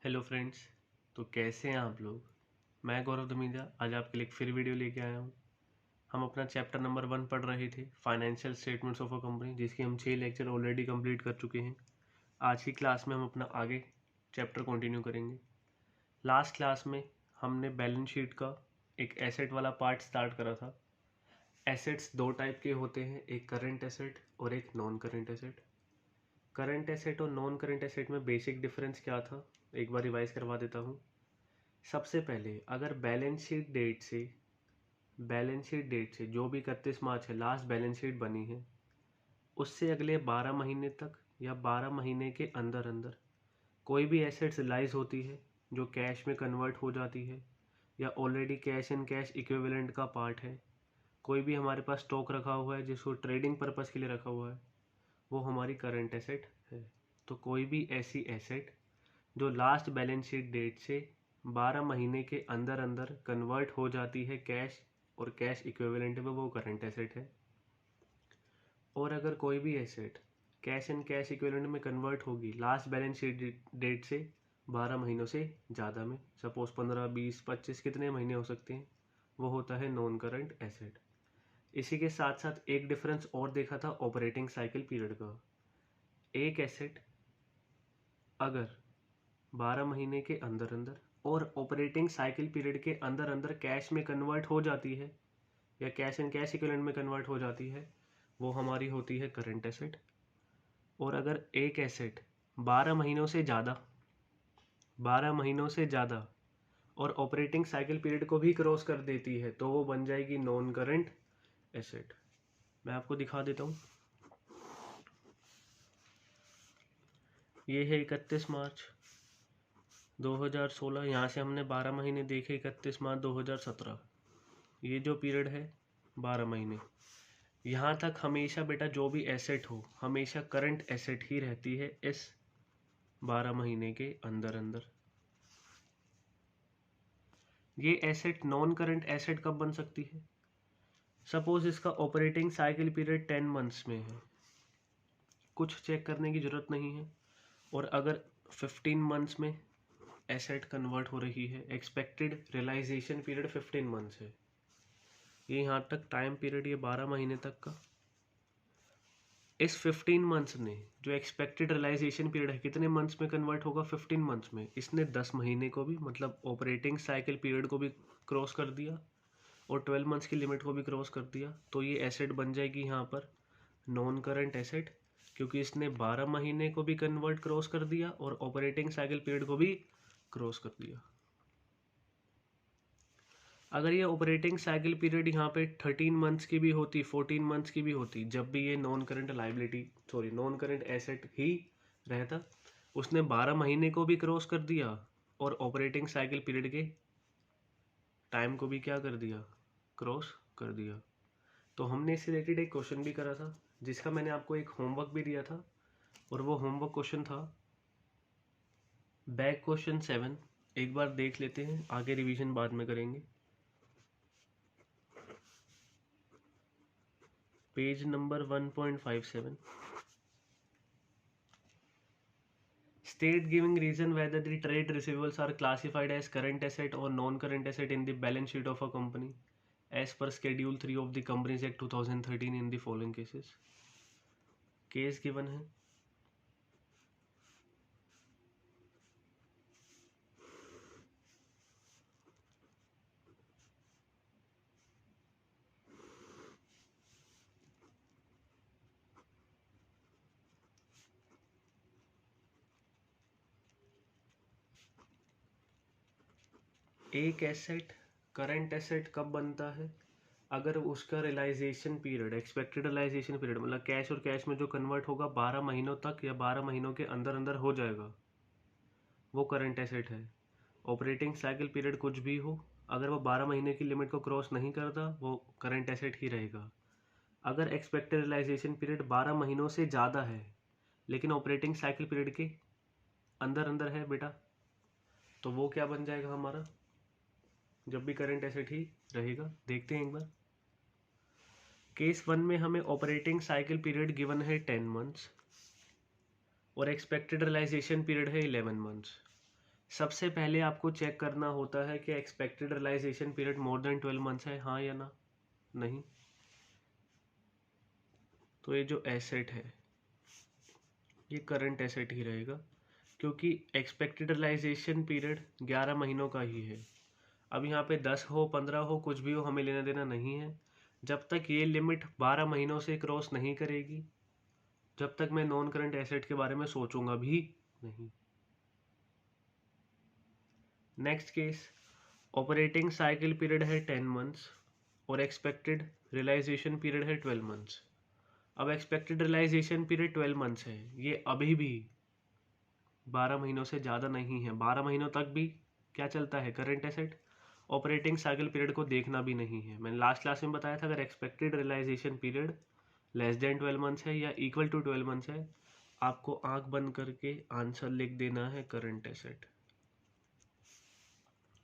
Hello friends. तो कैसे हैं आप लोग। मैं गौरव धमीजा आज आपके लिए एक फिर वीडियो लेके आया हूँ। हम अपना चैप्टर नंबर 1 पढ़ रहे थे, financial statements of a company, जिसकी हम 6 लेक्चर ऑलरेडी कंप्लीट कर चुके हैं। आज की क्लास में हम अपना आगे चैप्टर कंटिन्यू करेंगे। लास्ट क्लास में हमने बैलेंस शीट का एक एसेट वाला पार्ट स्टार्ट करा था। एसेट्स दो टाइप के होते हैं, एक करेंट एसेट और एक non current asset. Current asset और नॉन करंट एसेट में बेसिक डिफरेंस क्या था, एक बार रिवाइज करवा देता हूँ। सबसे पहले अगर बैलेंस शीट डेट से जो भी 31 मार्च है लास्ट बैलेंस शीट बनी है, उससे अगले 12 महीने तक या 12 महीने के अंदर अंदर कोई भी एसेट्स रिलाइज होती है जो कैश में कन्वर्ट हो जाती है या already cash and cash equivalent का पार्ट है, कोई भी हमारे पास स्टॉक रखा हुआ है जिसको ट्रेडिंग पर्पज़ के लिए रखा हुआ है, वो हमारी करंट एसेट है। तो कोई भी ऐसी एसेट जो लास्ट बैलेंस शीट डेट से 12 महीने के अंदर अंदर कन्वर्ट हो जाती है कैश और कैश इक्विवेलेंट में, वो करंट एसेट है। और अगर कोई भी asset cash and cash equivalent में कन्वर्ट होगी लास्ट बैलेंस शीट डेट से 12 महीनों से ज़्यादा में, सपोज 15, 20, 25 कितने महीने हो सकते हैं, वो होता है नॉन करंट एसेट। इसी के साथ साथ एक डिफरेंस और देखा था ऑपरेटिंग साइकिल पीरियड का। एक एसेट अगर 12 महीने के अंदर अंदर और ऑपरेटिंग साइकिल पीरियड के अंदर अंदर कैश में कन्वर्ट हो जाती है या कैश एंड कैश इक्विवेलेंट में कन्वर्ट हो जाती है, वो हमारी होती है करंट एसेट। और अगर एक एसेट 12 महीनों से ज़्यादा और ऑपरेटिंग साइकिल पीरियड को भी क्रॉस कर देती है, तो वो बन जाएगी नॉन करंट एसेट। मैं आपको दिखा देता हूँ। ये है 31 मार्च 2016, यहाँ से हमने 12 महीने देखे, 31 मार्च 2017, ये जो पीरियड है 12 महीने, यहाँ तक हमेशा बेटा जो भी एसेट हो हमेशा करंट एसेट ही रहती है इस 12 महीने के अंदर अंदर। ये एसेट नॉन करंट एसेट कब बन सकती है, सपोज इसका ऑपरेटिंग साइकिल पीरियड 10 मंथ्स में है, कुछ चेक करने की ज़रूरत नहीं है। और अगर 15 मंथ्स में एसेट कन्वर्ट हो रही है, एक्सपेक्टेड रियलाइजेशन पीरियड 15 मंथ्स है, ये यहाँ तक टाइम पीरियड ये 12 महीने तक का। इस 15 मंथ्स ने जो एक्सपेक्टेड रियलाइजेशन पीरियड है कितने मंथ्स में कन्वर्ट होगा, 15 मंथ्स में, इसने 10 महीने को भी मतलब ऑपरेटिंग साइकिल पीरियड को भी क्रॉस कर दिया और 12 मंथ्स की लिमिट को भी क्रॉस कर दिया। तो ये एसेट बन जाएगी यहाँ पर नॉन करंट एसेट, क्योंकि इसने 12 महीने को भी कन्वर्ट क्रॉस कर दिया और ऑपरेटिंग साइकिल पीरियड को भी क्रॉस कर दिया। अगर ये ऑपरेटिंग साइकिल पीरियड यहाँ पे 13 मंथ्स की भी होती, 14 मंथ्स की भी होती, जब भी ये नॉन करंट एसेट ही रहता, उसने 12 महीने को भी क्रॉस कर दिया और ऑपरेटिंग साइकिल पीरियड के टाइम को भी क्या कर दिया, क्रॉस कर दिया। तो हमने इससे रिलेटेड एक क्वेश्चन भी करा था जिसका मैंने आपको एक होमवर्क भी दिया था, और वो होमवर्क क्वेश्चन था बैक क्वेश्चन 7। एक बार देख लेते हैं, आगे रिवीजन बाद में करेंगे। Page number 1.57, state giving reason whether the trade receivables are classified as current asset or non-current asset in the balance sheet of a company as per schedule 3 of the Companies Act 2013 in the following cases। Case given है, एक asset current asset कब बनता है, अगर उसका realisation period, expected realisation period मतलब cash और cash में जो कन्वर्ट होगा 12 महीनों तक या 12 महीनों के अंदर अंदर हो जाएगा, वो करंट एसेट है। ऑपरेटिंग साइकिल पीरियड कुछ भी हो, अगर वो 12 महीने की लिमिट को क्रॉस नहीं करता, वो करंट एसेट ही रहेगा। अगर एक्सपेक्टेड रियलाइजेशन पीरियड 12 महीनों से ज़्यादा है लेकिन ऑपरेटिंग साइकिल पीरियड के अंदर अंदर है बेटा, तो वो क्या बन जाएगा हमारा, जब भी करंट एसेट ही रहेगा। देखते हैं एक बार। केस 1 में हमें ऑपरेटिंग साइकिल पीरियड गिवन है 10 मंथ्स और एक्सपेक्टेड रियलाइजेशन पीरियड है 11 मंथ्स। सबसे पहले आपको चेक करना होता है कि expected realisation period more than 12 months है, हाँ या ना, नहीं। तो ये जो एसेट है ये करंट एसेट ही रहेगा, क्योंकि एक्सपेक्टेड रियलाइजेशन पीरियड 11 महीनों का ही है। अब यहाँ पे 10 हो 15 हो कुछ भी हो, हमें लेना देना नहीं है। जब तक ये लिमिट 12 महीनों से क्रॉस नहीं करेगी, जब तक मैं नॉन करंट एसेट के बारे में सोचूंगा भी नहीं। Next case, operating cycle period है 10 मंथ्स और एक्सपेक्टेड रियलाइजेशन पीरियड है 12 मंथ्स। अब एक्सपेक्टेड रियलाइजेशन पीरियड 12 मंथ्स है, ये अभी भी 12 महीनों से ज़्यादा नहीं है। 12 महीनों तक भी क्या चलता है, current asset. Operating cycle period को देखना भी नहीं है। मैंने लास्ट क्लास में बताया था, अगर expected realisation period less than 12 months है या इक्वल टू 12 मंथ्स है, आपको आंख बंद करके आंसर लिख देना है करंट एसेट।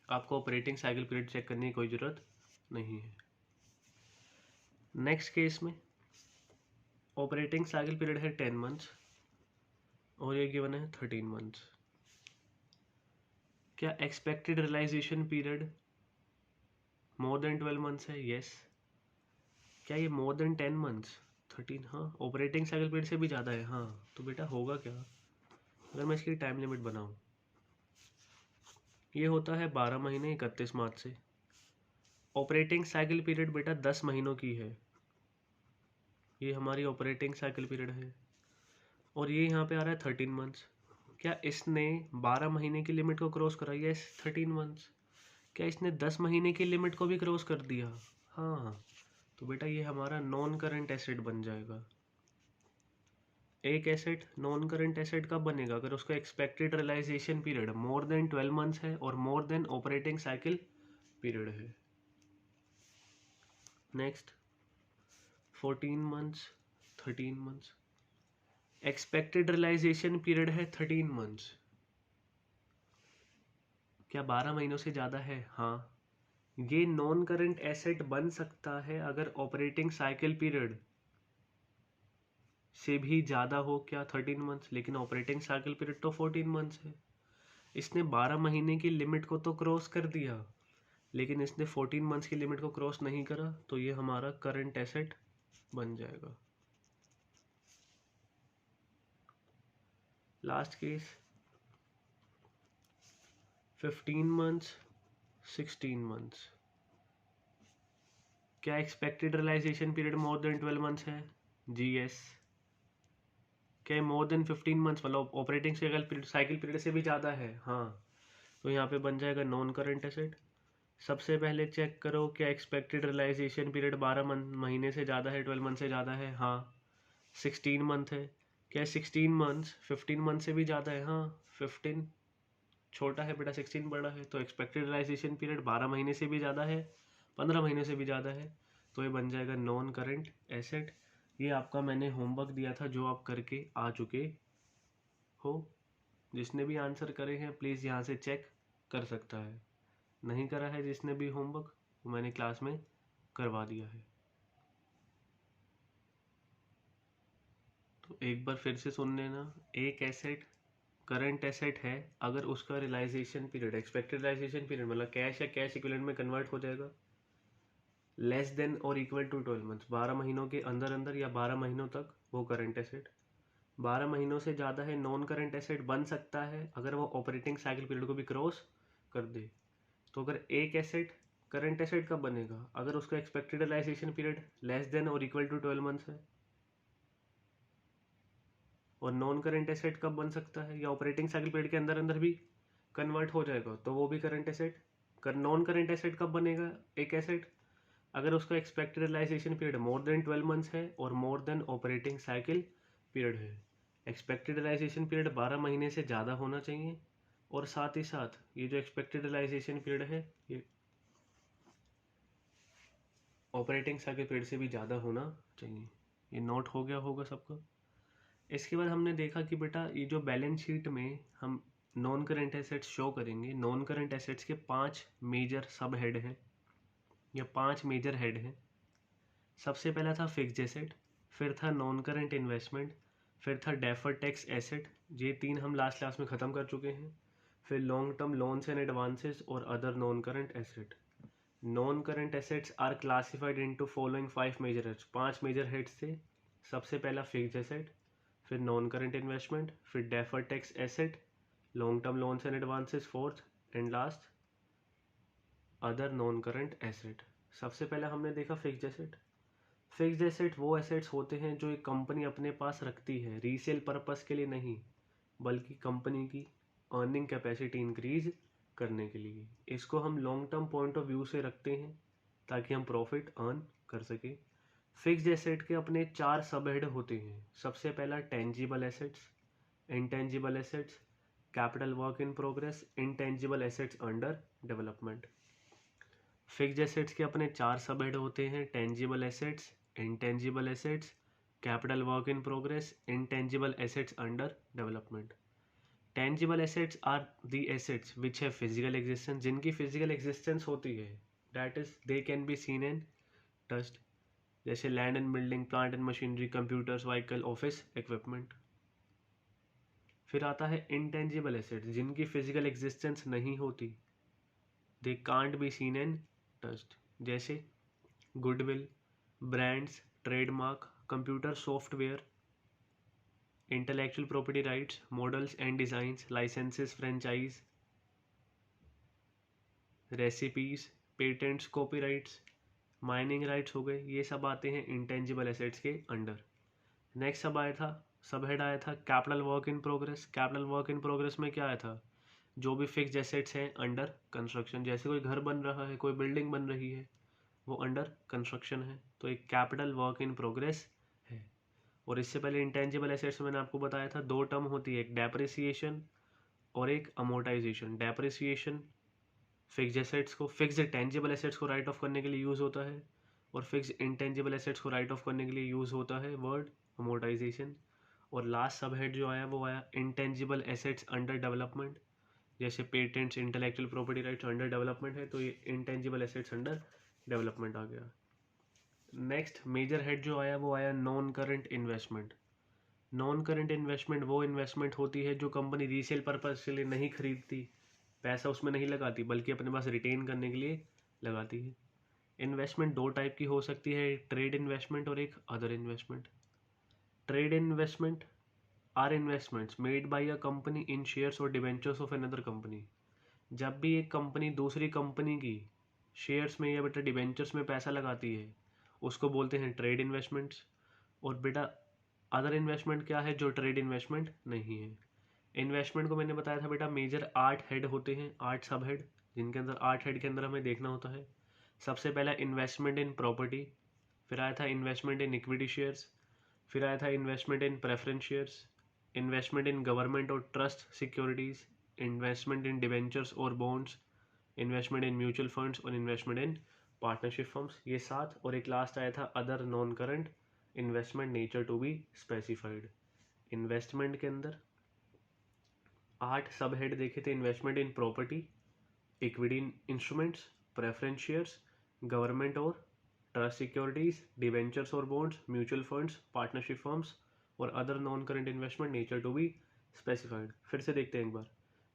आपको ऑपरेटिंग साइकिल पीरियड चेक करने की कोई ज़रूरत नहीं है। नेक्स्ट केस में ऑपरेटिंग साइकिल पीरियड है 10 मंथ्स और ये गिवन है 13 मंथ्स। क्या expected realisation period more than 12 months है? यस। क्या ये मोर देन 10 मंथ्स? 13, हाँ। ऑपरेटिंग साइकिल पीरियड से भी ज़्यादा है, हाँ। तो बेटा होगा क्या अगर मैं इसकी टाइम लिमिट बनाऊँ? ये होता है 12 महीने 31 मार्च से। ऑपरेटिंग साइकिल पीरियड बेटा 10 महीनों की है, ये हमारी ऑपरेटिंग साइकिल पीरियड है। और ये यहाँ पे आ रहा है 13 मंथ्स। क्या इसने 12 महीने की लिमिट को क्रॉस करा? Yes, 13 months. क्या इसने 10 महीने की लिमिट को भी क्रॉस कर दिया? हाँ। तो बेटा ये हमारा नॉन करंट एसेट बन जाएगा। एक एसेट नॉन करंट एसेट कब बनेगा? अगर उसका expected realisation period more than 12 months है और more than operating cycle period है। Next, 14 months 13 months. Expected realisation period है 13 मंथ्स। क्या 12 महीनों से ज़्यादा है? हाँ। ये नॉन करंट एसेट बन सकता है अगर ऑपरेटिंग साइकिल पीरियड से भी ज़्यादा हो। क्या 13 मंथ्स? लेकिन ऑपरेटिंग साइकिल पीरियड तो 14 मंथ्स है। इसने 12 महीने की लिमिट को तो क्रॉस कर दिया, लेकिन इसने 14 मंथ्स की लिमिट को क्रॉस नहीं करा, तो ये हमारा करंट एसेट बन जाएगा। Last case, 15 months 16 months. क्या expected realisation period more than 12 months है? जी यस। क्या मोर देन 15 मंथ्स मतलब ऑपरेटिंग साइकिल पीरियड से भी ज़्यादा है? हाँ। तो यहाँ पे बन जाएगा नॉन करंट एसेट। सबसे पहले चेक करो क्या एक्सपेक्टेड रियलाइजेशन पीरियड 12 महीने से ज़्यादा है, 12 मंथ से ज़्यादा है? हाँ। 16 मंथ है। क्या 16 मंथ्स 15 मंथ से भी ज़्यादा है? हाँ। 15 छोटा है बेटा, 16 बड़ा है। तो एक्सपेक्टेड रियलाइजेशन पीरियड 12 महीने से भी ज़्यादा है, 15 महीने से भी ज़्यादा है, तो ये बन जाएगा नॉन करंट एसेट। ये आपका मैंने होमवर्क दिया था जो आप करके आ चुके हो। जिसने भी आंसर करे हैं प्लीज़ यहाँ से चेक कर सकता है। नहीं करा है जिसने भी होमवर्क, वो मैंने क्लास में करवा दिया है। तो एक बार फिर से सुन लेना। एक एसेट करंट एसेट है अगर उसका realisation period, expected realisation period मतलब कैश या कैश इक्विवेलेंट में कन्वर्ट हो जाएगा, लेस देन और इक्वल टू 12 मंथ्स, 12 महीनों के अंदर अंदर या 12 महीनों तक, वो करंट एसेट। 12 महीनों से ज़्यादा है, नॉन करंट एसेट बन सकता है अगर वो ऑपरेटिंग साइकिल पीरियड को भी क्रॉस कर दे। तो अगर एक एसेट करंट एसेट कब बनेगा? अगर उसका expected realisation period less than और इक्वल टू 12 मंथ्स है। और नॉन करंट एसेट कब बन सकता है? या ऑपरेटिंग साइकिल पीरियड के अंदर अंदर भी कन्वर्ट हो जाएगा, तो वो भी current asset. Non current asset कब बनेगा एक एसेट? अगर उसका expected realisation period more than 12 months है और more than operating cycle period है। एक्सपेक्टेड रियलाइजेशन पीरियड 12 महीने से ज़्यादा होना चाहिए, और साथ ही साथ ये जो एक्सपेक्टेड रियलाइजेशन पीरियड है ये ऑपरेटिंग साइकिल पीरियड से भी ज़्यादा होना चाहिए। ये नोट हो गया होगा सबको। इसके बाद हमने देखा कि बेटा ये जो बैलेंस शीट में हम नॉन करंट एसेट्स शो करेंगे, नॉन करंट एसेट्स के 5 मेजर सब हेड हैं या 5 मेजर हेड हैं। सबसे पहला था फिक्स्ड एसेट, फिर था नॉन करंट इन्वेस्टमेंट, फिर था डेफर्ड टैक्स एसेट, ये 3 हम लास्ट क्लास में ख़त्म कर चुके हैं। फिर long term loans and advances और other non current asset. Non current assets are classified into following 5 major heads. 5 major heads थे। सबसे पहला फिक्स्ड एसेट, फिर नॉन करंट इन्वेस्टमेंट, फिर deferred tax asset, long term loans and advances fourth, and last other non current asset. सबसे पहला हमने देखा fixed asset. Fixed asset वो एसेट्स होते हैं जो एक कंपनी अपने पास रखती है, रीसेल पर्पस के लिए नहीं, बल्कि कंपनी की अर्निंग कैपेसिटी इंक्रीज करने के लिए। इसको हम long term point of view से रखते हैं ताकि हम प्रॉफिट अर्न कर सके। फिक्स्ड एसेट के अपने 4 सब हेड होते हैं। सबसे पहला tangible assets, intangible assets, capital work in progress, intangible assets under development. Fixed assets के अपने 4 सब हेड होते हैं। Tangible assets, intangible assets, capital work in progress, intangible assets under development. Tangible assets are the assets which है physical existence, जिनकी physical existence होती है, that is they can be seen and touched, जैसे land and building, plant and machinery, computers, vehicle, office equipment. फिर आता है intangible assets, जिनकी physical existence नहीं होती, they can't be seen and touched, जैसे goodwill, brands, trademark, computer software, intellectual property rights, models and designs, licences, franchise, recipes, patents, copyrights, mining rights हो गए। ये सब आते हैं इंटेंजिबल एसेट्स के अंडर। नेक्स्ट सब हेड आया था capital work in progress. Capital work in progress में क्या आया था, जो भी फिक्स्ड एसेट्स हैं अंडर कंस्ट्रक्शन, जैसे कोई घर बन रहा है, कोई बिल्डिंग बन रही है, वो अंडर कंस्ट्रक्शन है, तो एक कैपिटल वर्क इन प्रोग्रेस है। और इससे पहले इंटेंजिबल एसेट्स मैंने आपको बताया था 2 टर्म होती है, एक डेप्रिसिएशन और एक अमोर्टाइजेशन। डेप्रिसिएशन फिक्स्ड एसेट्स को, फिक्स्ड टेंजिबल एसेट्स को राइट ऑफ करने के लिए यूज़ होता है, और फिक्स्ड इंटेंजिबल एसेट्स को राइट ऑफ करने के लिए यूज़ होता है वर्ड अमोर्टाइजेशन। और लास्ट सब हेड जो आया वो आया इंटेंजिबल एसेट्स अंडर डेवलपमेंट, जैसे patents, intellectual property rights under development है, तो ये इंटेंजिबल एसेट्स अंडर डेवलपमेंट आ गया। नेक्स्ट मेजर हेड जो आया वो आया non current investment. Non current investment वो इन्वेस्टमेंट होती है जो कंपनी रीसेल पर्पज के लिए नहीं खरीदती, पैसा उसमें नहीं लगाती, बल्कि अपने पास रिटेन करने के लिए लगाती है। इन्वेस्टमेंट 2 टाइप की हो सकती है, एक ट्रेड इन्वेस्टमेंट और एक other investment. Trade investment are investments made by a company in shares और डिबेंचर्स ऑफ अनदर कंपनी। जब भी एक कंपनी दूसरी कंपनी की शेयर्स में या बेटा डिबेंचर्स में पैसा लगाती है, उसको बोलते हैं ट्रेड इन्वेस्टमेंट्स। और बेटा अदर इन्वेस्टमेंट क्या है, जो ट्रेड इन्वेस्टमेंट नहीं है। इन्वेस्टमेंट को मैंने बताया था बेटा मेजर 8 हेड होते हैं, 8 सब हेड, जिनके अंदर 8 हेड के अंदर हमें देखना होता है। सबसे पहला इन्वेस्टमेंट इन प्रॉपर्टी, फिर आया था इन्वेस्टमेंट इन इक्विटी शेयर्स, फिर आया था investment in preference shares, investment in government और trust securities, investment in debentures और bonds, investment in mutual funds और इन्वेस्टमेंट इन पार्टनरशिप फर्म्स, ये 7। और एक लास्ट आया था other non current investment nature to be specified. Investment के अंदर 8 सब हेड देखे थे, investment in property, equity instruments, preference shares, government और ट्रस्ट सिक्योरिटीज, डिवेंचर्स और bonds, mutual funds, partnership firms और other non current investment nature to be specified. फिर से देखते हैं एक बार।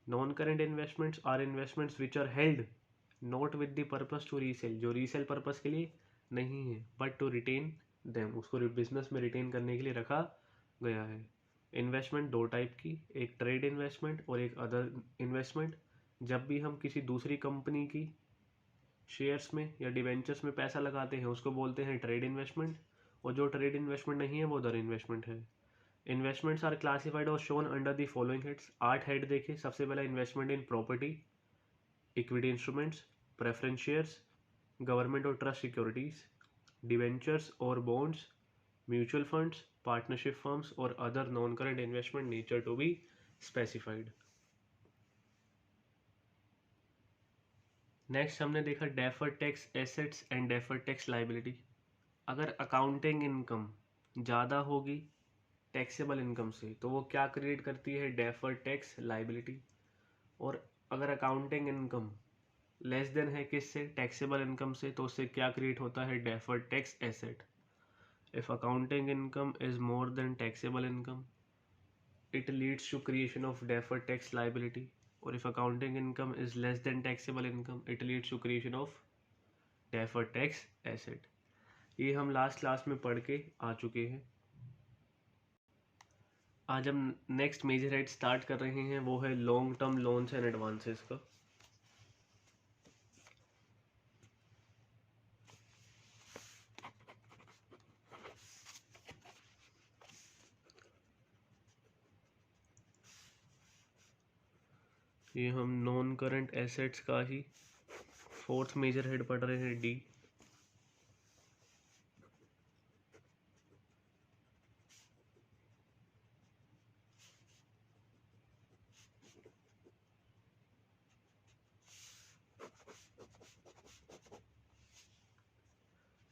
Non current investments are investments which are held not with the purpose to resale, जो रीसेल पर्पस के लिए नहीं है, बट टू रिटेन देम, उसको बिजनेस में रिटेन करने के लिए रखा गया है। इन्वेस्टमेंट 2 टाइप की, एक ट्रेड इन्वेस्टमेंट और एक अदर इन्वेस्टमेंट। जब भी हम किसी दूसरी कंपनी की शेयर्स में या डिवेंचर्स में पैसा लगाते हैं, उसको बोलते हैं ट्रेड इन्वेस्टमेंट, और जो ट्रेड इन्वेस्टमेंट नहीं है वो अदर इन्वेस्टमेंट है। इन्वेस्टमेंट्स आर क्लासिफाइड और shown under the following heads. 8 head देखे। सबसे पहला investment in property, equity instruments, preference shares, government और ट्रस्ट सिक्योरिटीज, डिवेंचर्स और bonds, mutual funds, partnership firms और other non current investment nature to be specified. Next हमने देखा deferred tax assets and deferred tax liability. अगर accounting income ज़्यादा होगी taxable income से, तो वो क्या क्रिएट करती है, डेफर्ड टैक्स लाइबिलिटी। और अगर अकाउंटिंग इनकम लेस देन है किससे, टैक्सेबल इनकम से, तो उससे क्या क्रिएट होता है, deferred tax asset. If accounting income is more than taxable income, it leads to creation of deferred tax liability. और if accounting income is less than taxable income it leads to creation of deferred tax asset. ये हम last class में पढ़ के आ चुके हैं। आज हम नेक्स्ट मेजर हेड स्टार्ट कर रहे हैं, वो है long term loans and advances का। ये हम नॉन करंट एसेट्स का ही फोर्थ मेजर हेड पढ़ रहे हैं, D.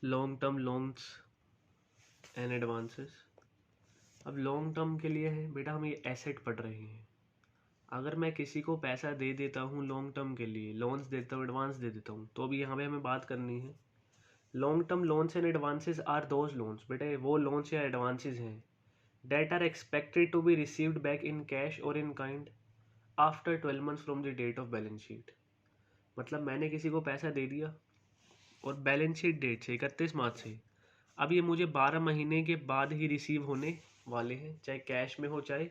Long term loans and advances. अब लॉन्ग टर्म के लिए है बेटा, हम ये एसेट पढ़ रहे हैं। अगर मैं किसी को पैसा दे देता हूँ लॉन्ग टर्म के लिए, लोन्स देता हूँ, एडवांस दे देता हूँ, तो अभी यहाँ पे हमें बात करनी है long term loans and advances are those loans, बेटा वो लोन्स या एडवांसेस हैं that are expected to be received back in cash और in kind after 12 months from the date of balance sheet. मतलब मैंने किसी को पैसा दे दिया और बैलेंस शीट डेट से 31 मार्च से, अब ये मुझे 12 महीने के बाद ही रिसीव होने वाले हैं, चाहे कैश में हो चाहे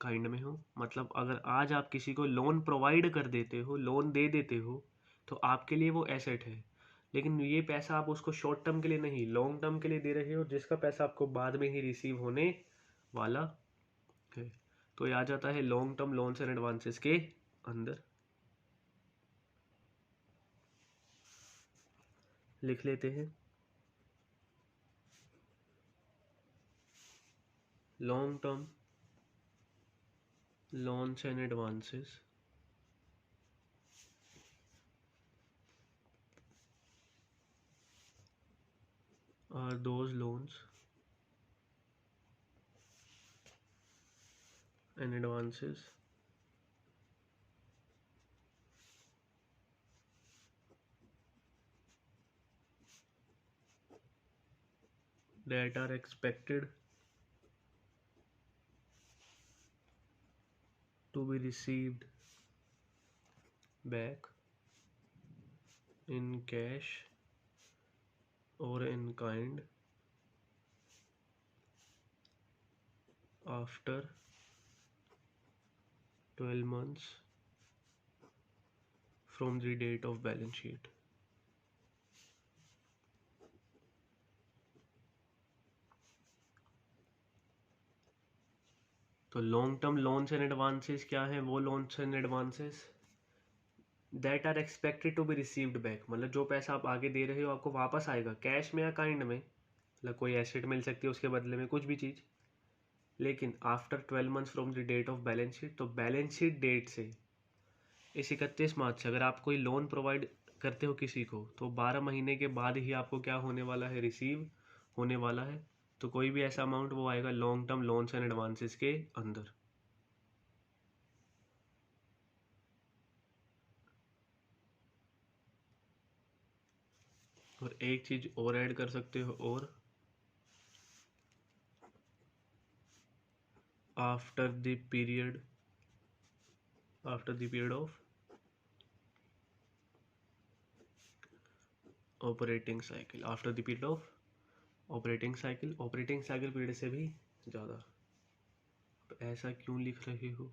काइंड में हो। मतलब अगर आज आप किसी को लोन प्रोवाइड कर देते हो, लोन दे देते हो, तो आपके लिए वो एसेट है। लेकिन ये पैसा आप उसको शॉर्ट टर्म के लिए नहीं, लॉन्ग टर्म के लिए दे रहे हो, जिसका पैसा आपको बाद में ही रिसीव होने वाला है। तो ये आ जाता है long term loans and advances के अंदर। लिख लेते हैं, long term loans and advances are those loans and advances that are expected to be received back in cash or in kind after 12 months from the date of balance sheet। तो long term loans and advances क्या है? वो loans and advances that are expected to be received back, मतलब जो पैसा आप आगे दे रहे हो आपको वापस आएगा, कैश में या काइंड में, मतलब कोई एसेट मिल सकती है उसके बदले में, कुछ भी चीज़। लेकिन after 12 months from the date of balance sheet, तो बैलेंस शीट डेट से इस 31 मार्च से अगर आप कोई लोन प्रोवाइड करते हो किसी को, तो 12 महीने के बाद ही आपको क्या होने वाला है? रिसीव होने वाला है। तो कोई भी ऐसा अमाउंट वो आएगा long term loans and advances के अंदर। और एक चीज और ऐड कर सकते हो, और after the period of operating cycle, after the period of operating cycle period से भी ज़्यादा। ऐसा क्यों लिख रहे हो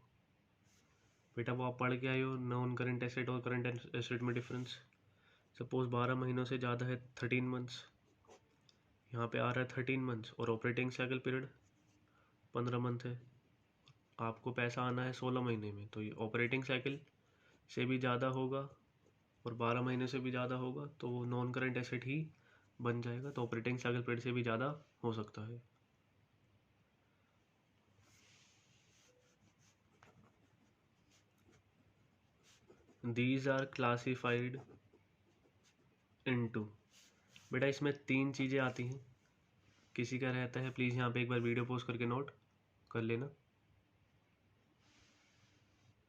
बेटा? वो आप पढ़ के आए हो नॉन करंट एसेट और करंट एसेट में डिफरेंस। सपोज 12 महीनों से ज़्यादा है 13 months, यहाँ पे आ रहा है 13 months, और ऑपरेटिंग साइकिल पीरियड 15 month है, आपको पैसा आना है 16 महीने में, तो ये ऑपरेटिंग साइकिल से भी ज़्यादा होगा और 12 महीने से भी ज़्यादा होगा, तो वो नॉन करंट एसेट ही बन जाएगा। तो ऑपरेटिंग साइकिल पीरियड से भी ज़्यादा हो सकता है। दीज आर क्लासिफाइड इनटू, बेटा इसमें 3 चीज़ें आती हैं। किसी का रहता है, प्लीज़ यहाँ पे एक बार वीडियो पॉज करके नोट कर लेना।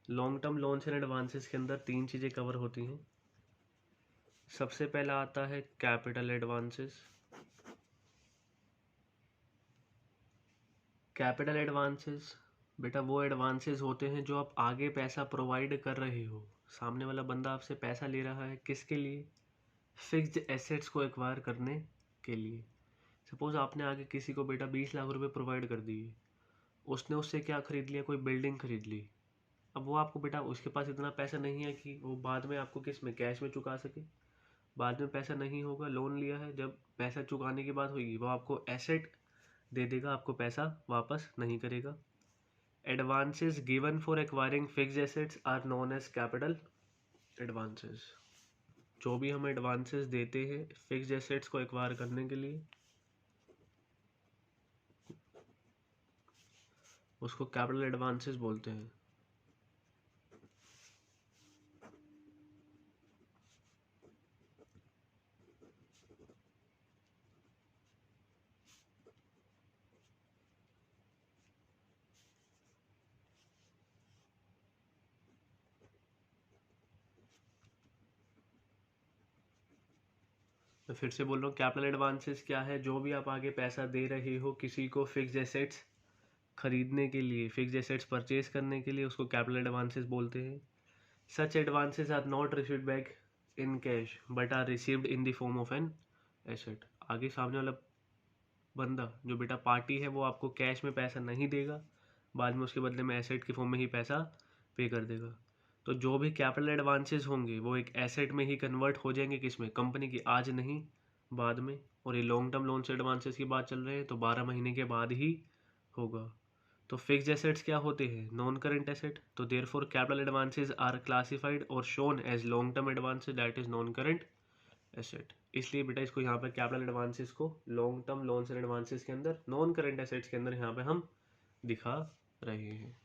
Long term loans and advances के अंदर 3 चीज़ें कवर होती हैं। सबसे पहला आता है कैपिटल एडवांसेस। कैपिटल एडवांसेस बेटा वो एडवांसेस होते हैं जो आप आगे पैसा प्रोवाइड कर रहे हो। सामने वाला बंदा आपसे पैसा ले रहा है किसके लिए? फिक्स्ड एसेट्स को एक्वायर करने के लिए। सपोज आपने आगे किसी को बेटा 20 लाख रुपए प्रोवाइड कर दिए, उसने उससे क्या खरीद लिया? कोई बिल्डिंग खरीद ली। अब वो आपको बेटा, उसके पास इतना पैसा नहीं है कि वो बाद में आपको किस में, कैश में चुका सके। बाद में पैसा नहीं होगा, लोन लिया है, जब पैसा चुकाने की बात होगी वो आपको एसेट दे देगा, आपको पैसा वापस नहीं करेगा। Advances given for acquiring fixed assets are known as capital advances. जो भी हम एडवांसेस देते हैं फिक्स्ड एसेट्स को एक्वायर करने के लिए, उसको कैपिटल एडवांसेस बोलते हैं। मैं फिर से बोल रहा हूँ, कैपिटल एडवांसेस क्या है? जो भी आप आगे पैसा दे रहे हो किसी को फिक्स्ड एसेट्स खरीदने के लिए, फिक्स्ड एसेट्स परचेज करने के लिए, उसको कैपिटल एडवांसेस बोलते हैं। Such advances are not received back in cash but are received in the form of an asset. आगे सामने वाला बंदा जो बेटा पार्टी है वो आपको कैश में पैसा नहीं देगा, बाद में उसके बदले में एसेट के फॉर्म में ही पैसा पे कर देगा। तो जो भी कैपिटल एडवांसेस होंगे वो एक एसेट में ही कन्वर्ट हो जाएंगे, किसमें? कंपनी की, आज नहीं बाद में। और ये लॉन्ग टर्म लोन से एडवांसेस की बात चल रही है तो 12 महीने के बाद ही होगा। तो फिक्स्ड एसेट्स क्या होते हैं? Non current asset. तो therefore capital advances are classified और shown as long term advances that is non current asset. इसलिए बेटा इसको यहाँ पर कैपिटल एडवांसेस को long term loans and advances के अंदर, नॉन करेंट एसेट्स के अंदर यहाँ पे हम दिखा रहे हैं।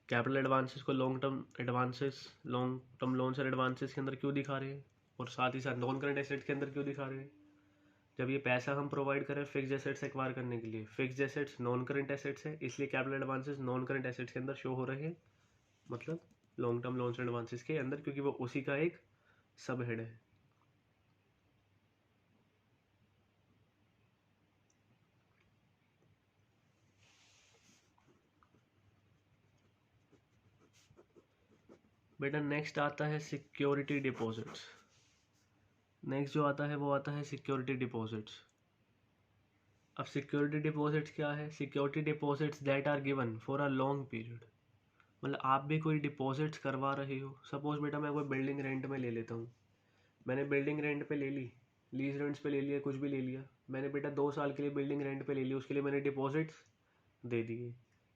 कैपिटल एडवांसेस को long term loans and advances के अंदर क्यों दिखा रहे हैं, और साथ ही साथ नॉन करेंट एसेट्स के अंदर क्यों दिखा रहे हैं? जब ये पैसा हम प्रोवाइड करें फिक्स्ड एसेट्स एक्वायर करने के लिए, fixed assets non current assets है, इसलिए capital advances non current assets के अंदर शो हो रहे हैं, मतलब long term loans and advances के अंदर, क्योंकि वो उसी का एक सब हेड है। बेटा नेक्स्ट आता है सिक्योरिटी डिपॉजिट्स। नेक्स्ट जो आता है वो आता है सिक्योरिटी डिपॉजिट्स। अब सिक्योरिटी डिपॉजिट्स क्या है? Security deposits that are given for a long period. मतलब आप भी कोई डिपॉजिट्स करवा रहे हो। सपोज बेटा मैं कोई बिल्डिंग रेंट में ले लेता हूँ, मैंने बिल्डिंग रेंट पे ले ली, लीज रेंट्स पे ले लिया, कुछ भी ले लिया, मैंने बेटा 2 साल के लिए बिल्डिंग रेंट पे ले ली, उसके लिए मैंने डिपॉजिट्स दे दिए।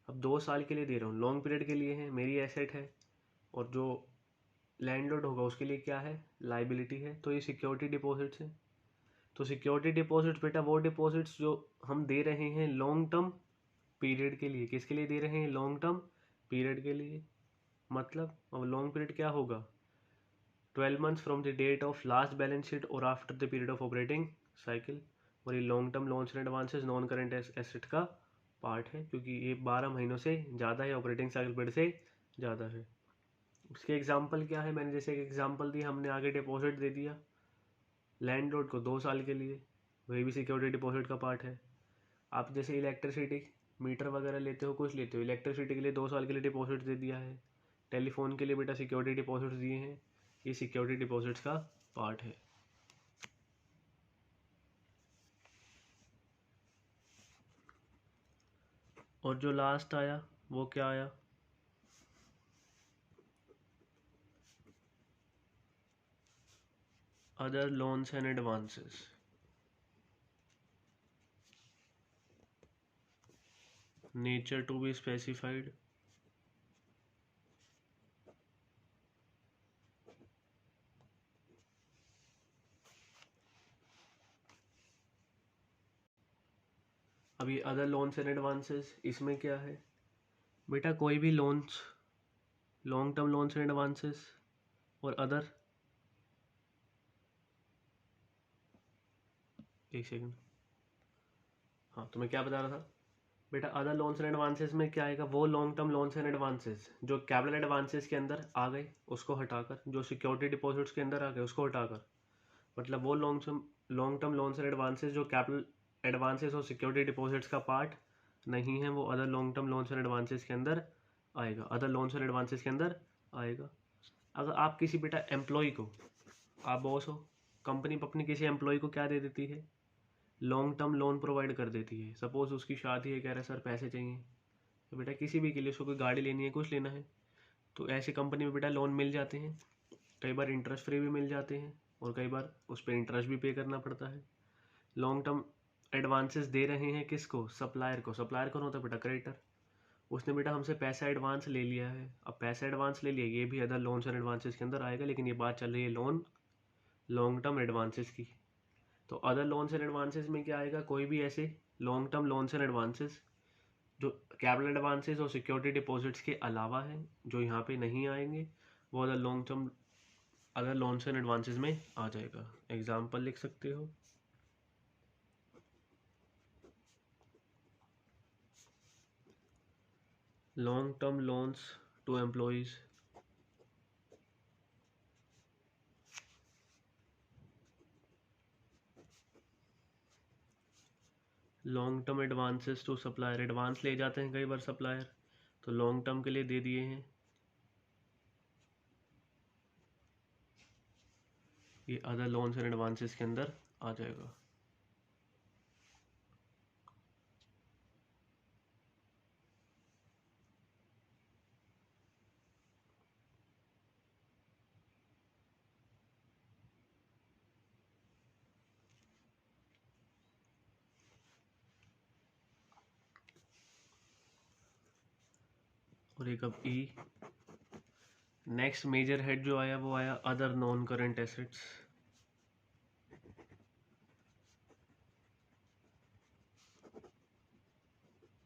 अब 2 साल के लिए दे रहा हूँ, लॉन्ग पीरियड के लिए है, मेरी एसेट है, और जो लैंडलॉर्ड होगा उसके लिए क्या है? लाइबिलिटी है। तो ये सिक्योरिटी डिपॉजिट्स है। तो सिक्योरिटी डिपॉजिट्स बेटा वो डिपॉजिट्स जो हम दे रहे हैं लॉन्ग टर्म पीरियड के लिए। किसके लिए दे रहे हैं? लॉन्ग टर्म पीरियड के लिए। मतलब अब लॉन्ग पीरियड क्या होगा? 12 months from the date of last balance sheet और after the period of operating cycle. और ये long term loans and advances non current asset का पार्ट है, क्योंकि ये 12 महीनों से ज़्यादा है, ऑपरेटिंग साइकिल पीरियड से ज़्यादा है। उसके एग्जाम्पल क्या है? मैंने जैसे एक एग्जाम्पल दी, हमने आगे डिपॉजिट दे दिया लैंडलॉर्ड को 2 साल के लिए, वही भी सिक्योरिटी डिपॉजिट का पार्ट है। आप जैसे इलेक्ट्रिसिटी मीटर वगैरह लेते हो, कुछ लेते हो, इलेक्ट्रिसिटी के लिए 2 साल के लिए डिपॉजिट दे दिया है। टेलीफोन के लिए बेटा सिक्योरिटी डिपॉजिट्स दिए हैं, ये सिक्योरिटी डिपॉजिट्स का पार्ट है। और जो लास्ट आया वो क्या आया? Other loans and advances. Nature to be specified. अभी अदर लोन्स एंड एडवांसेस, इसमें क्या है बेटा? कोई भी loans, long term loans and advances और अदर, एक सेकंड, हाँ तो मैं क्या बता रहा था बेटा? अदर लोन्स एंड एडवांसेस में क्या आएगा? वो long term loans and advances जो कैपिटल एडवांसेस के अंदर आ गए उसको हटाकर, जो सिक्योरिटी डिपॉजिट्स के अंदर आ गए उसको हटाकर, मतलब वो long term loans and advances जो कैपिटल एडवांसेस और सिक्योरिटी डिपॉजिट्स का पार्ट नहीं है, वो other long term loans and advances के अंदर आएगा, अदर लोन्स एंड एडवांसेस के अंदर आएगा। अगर आप किसी बेटा एम्प्लॉय को, आप बॉस हो, कंपनी अपनी किसी एम्प्लॉय को क्या दे देती है, लॉन्ग टर्म लोन प्रोवाइड कर देती है। सपोज उसकी शादी है, कह रहा है सर पैसे चाहिए, तो बेटा किसी भी के लिए, उसको कोई गाड़ी लेनी है, कुछ लेना है, तो ऐसी कंपनी में बेटा लोन मिल जाते हैं। कई बार इंटरेस्ट फ्री भी मिल जाते हैं और कई बार उस पर इंटरेस्ट भी पे करना पड़ता है। लॉन्ग टर्म एडवांसेस दे रहे हैं किसको, सप्लायर को। सप्लायर कौन होता है बेटा, क्रेडिटर। उसने बेटा हमसे पैसा एडवांस ले लिया है, अब पैसा एडवांस ले लिया, ये भी अदर लोन्स एंड एडवांसेस के अंदर आएगा, लेकिन ये बात चल रही है लोन लॉन्ग टर्म एडवांसेस की। तो अदर लोन्स एंड एडवांसेस में क्या आएगा, कोई भी ऐसे long term loans and advances जो कैपिटल एडवांसेस और सिक्योरिटी डिपॉजिट्स के अलावा है, जो यहाँ पे नहीं आएंगे, वो other long term other loans and advances में आ जाएगा। एग्जाम्पल लिख सकते हो, long term loans to employees, long term advances to supplier. Advance ले जाते हैं कई बार सप्लायर, तो लॉन्ग टर्म के लिए दे दिए हैं, ये अदर लोन्स एंड एडवांसेस के अंदर आ जाएगा। और एक अब ई, नेक्स्ट मेजर हेड जो आया वो आया अदर नॉन करंट एसेट्स।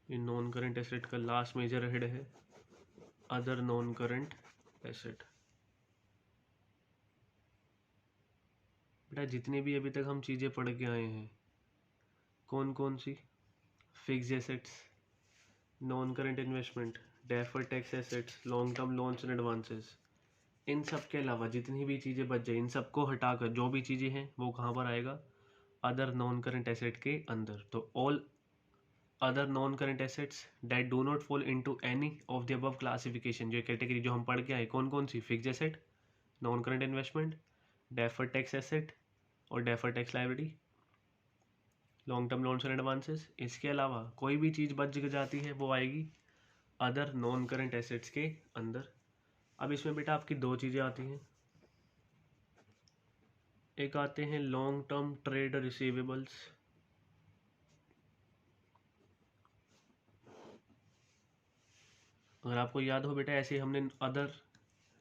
ये नॉन करंट एसेट का लास्ट मेजर हेड है अदर नॉन करंट एसेट। बेटा जितनी भी अभी तक हम चीज़ें पढ़ के आए हैं, कौन कौन सी, fixed assets, non current investment, deferred tax assets, long term loans and advances, इन सब के अलावा जितनी भी चीज़ें बच जाए, इन सबको हटाकर जो भी चीज़ें हैं वो कहाँ पर आएगा, अदर नॉन करंट एसेट के अंदर। तो all other non current assets that do not fall into any of the above classification, जो कैटेगरी जो हम पढ़ के आए, कौन कौन सी, fixed asset, non current investment, deferred tax asset और deferred tax liability, long term loans and advances. इसके अलावा कोई भी चीज़ बच जाती है वो आएगी अदर नॉन करंट एसेट्स के अंदर। अब इसमें बेटा आपकी दो चीज़ें आती हैं, एक आते हैं लॉन्ग टर्म ट्रेड रिसीवेबल्स, अगर आपको याद हो बेटा, ऐसे हमने अदर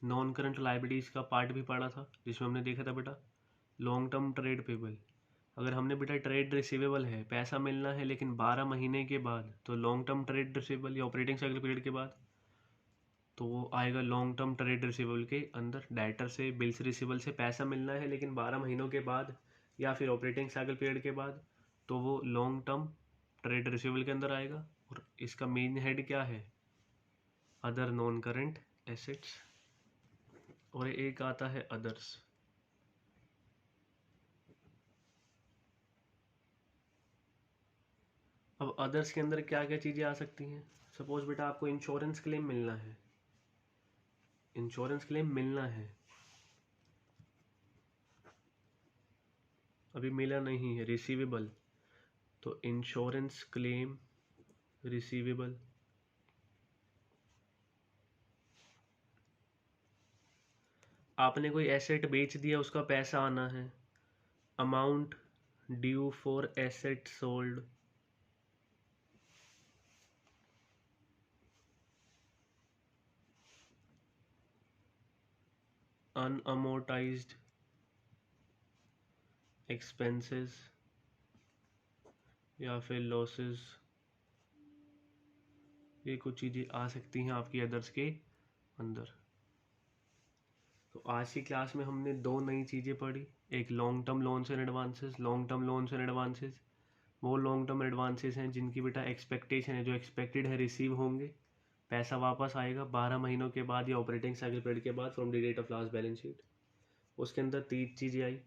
नॉन करंट लाइबिलिटीज़ का पार्ट भी पढ़ा था, जिसमें हमने देखा था बेटा लॉन्ग टर्म ट्रेड पेबल। अगर हमने बेटा ट्रेड रिसीवेबल है, पैसा मिलना है लेकिन 12 महीने के बाद, तो लॉन्ग टर्म ट्रेड रिसीवेबल या ऑपरेटिंग साइकिल पीरियड के बाद, तो वो आएगा लॉन्ग टर्म ट्रेड रिसीवेबल के अंदर। डायरेक्टर से बिल्स रिसीवेबल से पैसा मिलना है लेकिन 12 महीनों के बाद या फिर ऑपरेटिंग साइकिल पीरियड के बाद, तो वो लॉन्ग टर्म ट्रेड रिसीवेबल के अंदर आएगा। और इसका मेन हेड क्या है, अदर नॉन करंट एसेट्स, और एक आता है अदर्स। अब अदर्स के अंदर क्या क्या चीज़ें आ सकती हैं, सपोज बेटा आपको इंश्योरेंस क्लेम मिलना है, इंश्योरेंस क्लेम मिलना है, अभी मिला नहीं है, रिसीवेबल, तो इंश्योरेंस क्लेम रिसीवेबल। आपने कोई एसेट बेच दिया, उसका पैसा आना है, amount due for asset sold, unamortized expenses या फिर लॉसेस, ये कुछ चीज़ें आ सकती हैं आपकी अदर्स के अंदर। तो आज की क्लास में हमने दो नई चीज़ें पढ़ी, एक long term loans and advances. Long term loans and advances वो लॉन्ग टर्म एडवांसेस हैं जिनकी बेटा एक्सपेक्टेशन है, जो एक्सपेक्टेड है रिसीव होंगे, पैसा वापस आएगा 12 महीनों के बाद या ऑपरेटिंग साइकिल पीरियड के बाद from the date of last balance sheet. उसके अंदर तीन चीज़ें आई,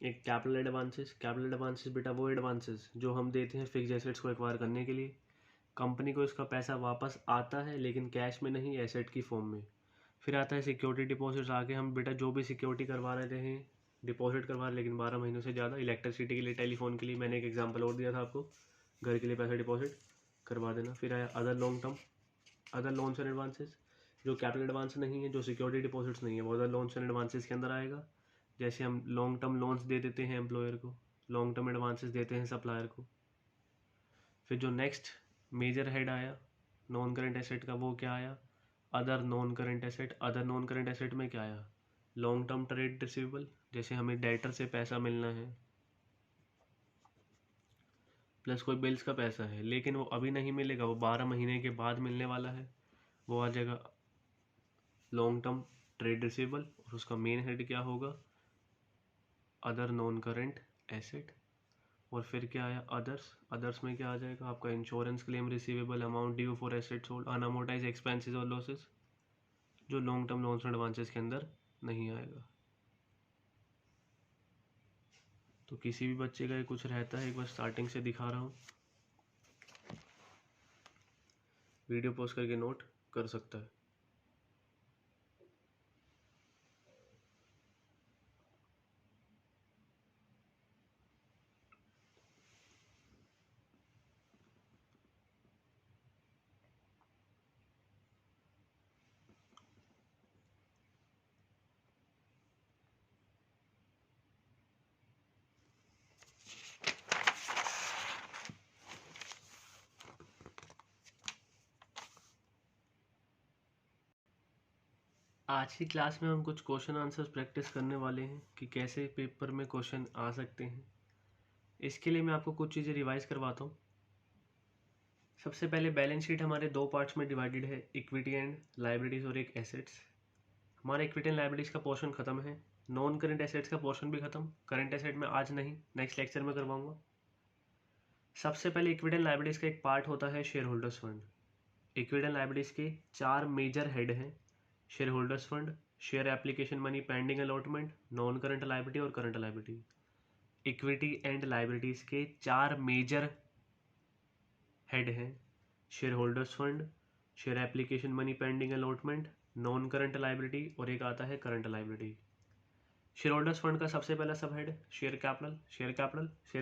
एक कैपिटल एडवांसेस बेटा वो एडवांसेस जो हम देते हैं फिक्स एसेट्स को एक्वायर करने के लिए। कंपनी को इसका पैसा वापस आता है लेकिन कैश में नहीं, एसेट की फॉर्म में। फिर आता है सिक्योरिटी डिपॉजिट्स। आगे हम बेटा जो भी सिक्योरिटी करवा रहे हैं, डिपॉजिट करवा रहे लेकिन 12 महीनों से ज़्यादा, इलेक्ट्रिसिटी के लिए, टेलीफोन के लिए, मैंने एक एग्जांपल और दिया था आपको, घर के लिए पैसा डिपॉजिट करवा देना। फिर आया other long term, other loans and advances, जो कैपिटल एडवांस नहीं है, जो सिक्योरिटी डिपॉजिट्स नहीं है, वो अदर लोन्स एंड एडवांसेस के अंदर आएगा। जैसे हम लॉन्ग टर्म लोन्स दे देते हैं एम्प्लॉयर को, लॉन्ग टर्म एडवांसेस देते हैं सप्लायर को। फिर जो नेक्स्ट मेजर हेड आया नॉन करेंट एसेट का, वो क्या आया, other non current asset. Other non current asset में क्या आया, लॉन्ग टर्म ट्रेड रिसीवेबल, जैसे हमें डेटर से पैसा मिलना है प्लस कोई बिल्स का पैसा है लेकिन वो अभी नहीं मिलेगा, वो 12 महीने के बाद मिलने वाला है, वो आ जाएगा लॉन्ग टर्म ट्रेड रिसीवेबल। और उसका मेन हेड क्या होगा, अदर नॉन करेंट एसेट। और फिर क्या आया अदर्स, अदर्स में क्या आ जाएगा आपका, insurance claim receivable, amount due for assets hold, unamortize expenses और लॉसेस, जो long term loans and advances के अंदर नहीं आएगा। तो किसी भी बच्चे का ये कुछ रहता है, एक बार स्टार्टिंग से दिखा रहा हूँ, वीडियो पॉज करके नोट कर सकता है। आज की क्लास में हम कुछ क्वेश्चन आंसर्स प्रैक्टिस करने वाले हैं कि कैसे पेपर में क्वेश्चन आ सकते हैं। इसके लिए मैं आपको कुछ चीज़ें रिवाइज करवाता हूँ। सबसे पहले बैलेंस शीट हमारे दो पार्ट्स में डिवाइडेड है, इक्विटी एंड लाइबिलिटीज़ और एक एसेट्स। हमारा इक्विटी एंड लाइबिलिटीज़ का पोर्शन खत्म है, नॉन करंट एसेट्स का पोर्शन भी खत्म। करंट एसेट में आज नहीं, नेक्स्ट लेक्चर में करवाऊंगा। सबसे पहले इक्विटी एंड लाइबिलिटीज़ का एक पार्ट होता है share holders fund. Equity and liabilities के 4 मेजर हेड हैं, share holders fund, share application money, pending allotment, non current liability और current liability. Equity and liabilities के 4 मेजर हेड हैं, share holders fund, share application money, pending allotment, non current liability और एक आता है current liability. Share holders fund का सबसे पहला sub head share capital. Share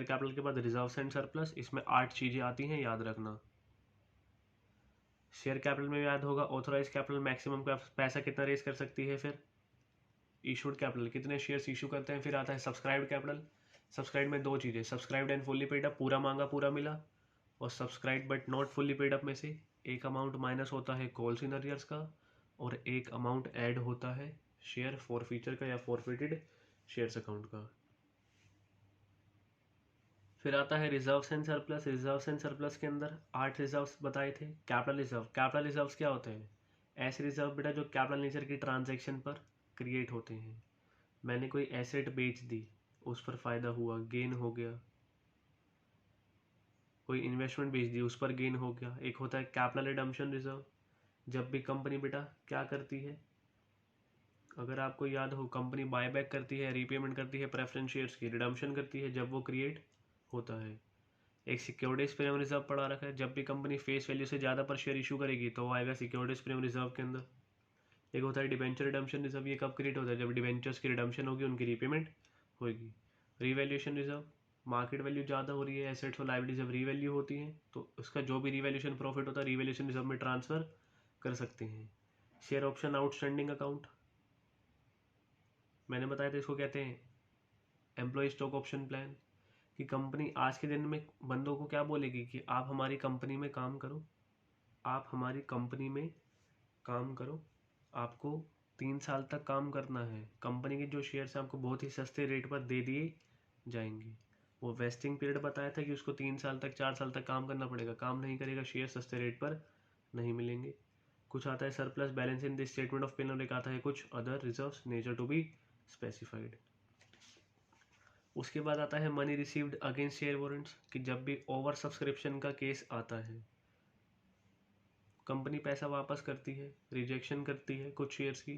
capital के बाद रिजर्व्स एंड सरप्लस, इसमें 8 चीज़ें आती हैं, याद रखना। शेयर कैपिटल में याद होगा ऑथोराइज कैपिटल, मैक्सिमम पैसा कितना रेज कर सकती है। फिर इशूड कैपिटल, कितने शेयर्स इशू करते हैं। फिर आता है सब्सक्राइब्ड कैपिटल। सब्सक्राइब में 2 चीज़ें, subscribed and fully paid up, पूरा मांगा पूरा मिला, और subscribe but not fully paid up में से एक अमाउंट माइनस होता है कॉल्स इन अरियर्स का, और एक अमाउंट ऐड होता है शेयर फॉरफीचर का या फॉरफिटेड शेयर्स अकाउंट का। फिर आता है reserves and surplus. Reserves and surplus के अंदर 8 रिजर्व्स बताए थे। कैपिटल रिजर्व, कैपिटल रिजर्व्स क्या होते हैं, ऐसे रिजर्व बेटा जो कैपिटल नेचर की ट्रांजैक्शन पर क्रिएट होते हैं। मैंने कोई एसेट बेच दी, उस पर फ़ायदा हुआ, गेन हो गया। कोई इन्वेस्टमेंट बेच दी, उस पर गेन हो गया। एक होता है कैपिटल रिडम्पशन रिजर्व, जब भी कंपनी बेटा क्या करती है, अगर आपको याद हो, कंपनी बायबैक करती है, रीपेमेंट करती है प्रेफरेंस शेयर्स की, रिडम्पशन करती है जब वो क्रिएट होता है। एक सिक्योरिटीज प्रीमियम रिजर्व पड़ा रखा है, जब भी कंपनी फेस वैल्यू से ज़्यादा पर शेयर इशू करेगी तो वो आएगा सिक्योरिटीज प्रीमियम रिजर्व के अंदर। एक होता है डिबेंचर रिडम्पशन रिजर्व, ये कब क्रिएट होता है, जब डिबेंचर्स की रिडम्पशन होगी, उनकी रीपेमेंट होगी। रीवैल्यूएशन रिजर्व, मार्केट वैल्यू ज़्यादा हो रही है, एसेट्स और लायबिलिटीज जब रीवैल्यू होती हैं तो उसका जो भी रीवैल्यूएशन प्रॉफिट होता है रीवैल्यूएशन रिजर्व में ट्रांसफर कर सकते हैं। शेयर ऑप्शन आउटस्टैंडिंग अकाउंट, मैंने बताया था इसको कहते हैं एम्प्लॉय स्टॉक ऑप्शन प्लान, कि कंपनी आज के दिन में बंदों को क्या बोलेगी कि आप हमारी कंपनी में काम करो, आप हमारी कंपनी में काम करो, आपको 3 साल तक काम करना है, कंपनी के जो शेयर्स हैं आपको बहुत ही सस्ते रेट पर दे दिए जाएंगे। वो वेस्टिंग पीरियड बताया था कि उसको 3 साल तक 4 साल तक काम करना पड़ेगा, काम नहीं करेगा शेयर सस्ते रेट पर नहीं मिलेंगे। कुछ आता है surplus balance in this statement of pen, और एक आता है कुछ other reserves nature to be specified. उसके बाद आता है money received against share warrants, कि जब भी ओवर सब्सक्रिप्शन का केस आता है, कंपनी पैसा वापस करती है, रिजेक्शन करती है कुछ शेयर्स की,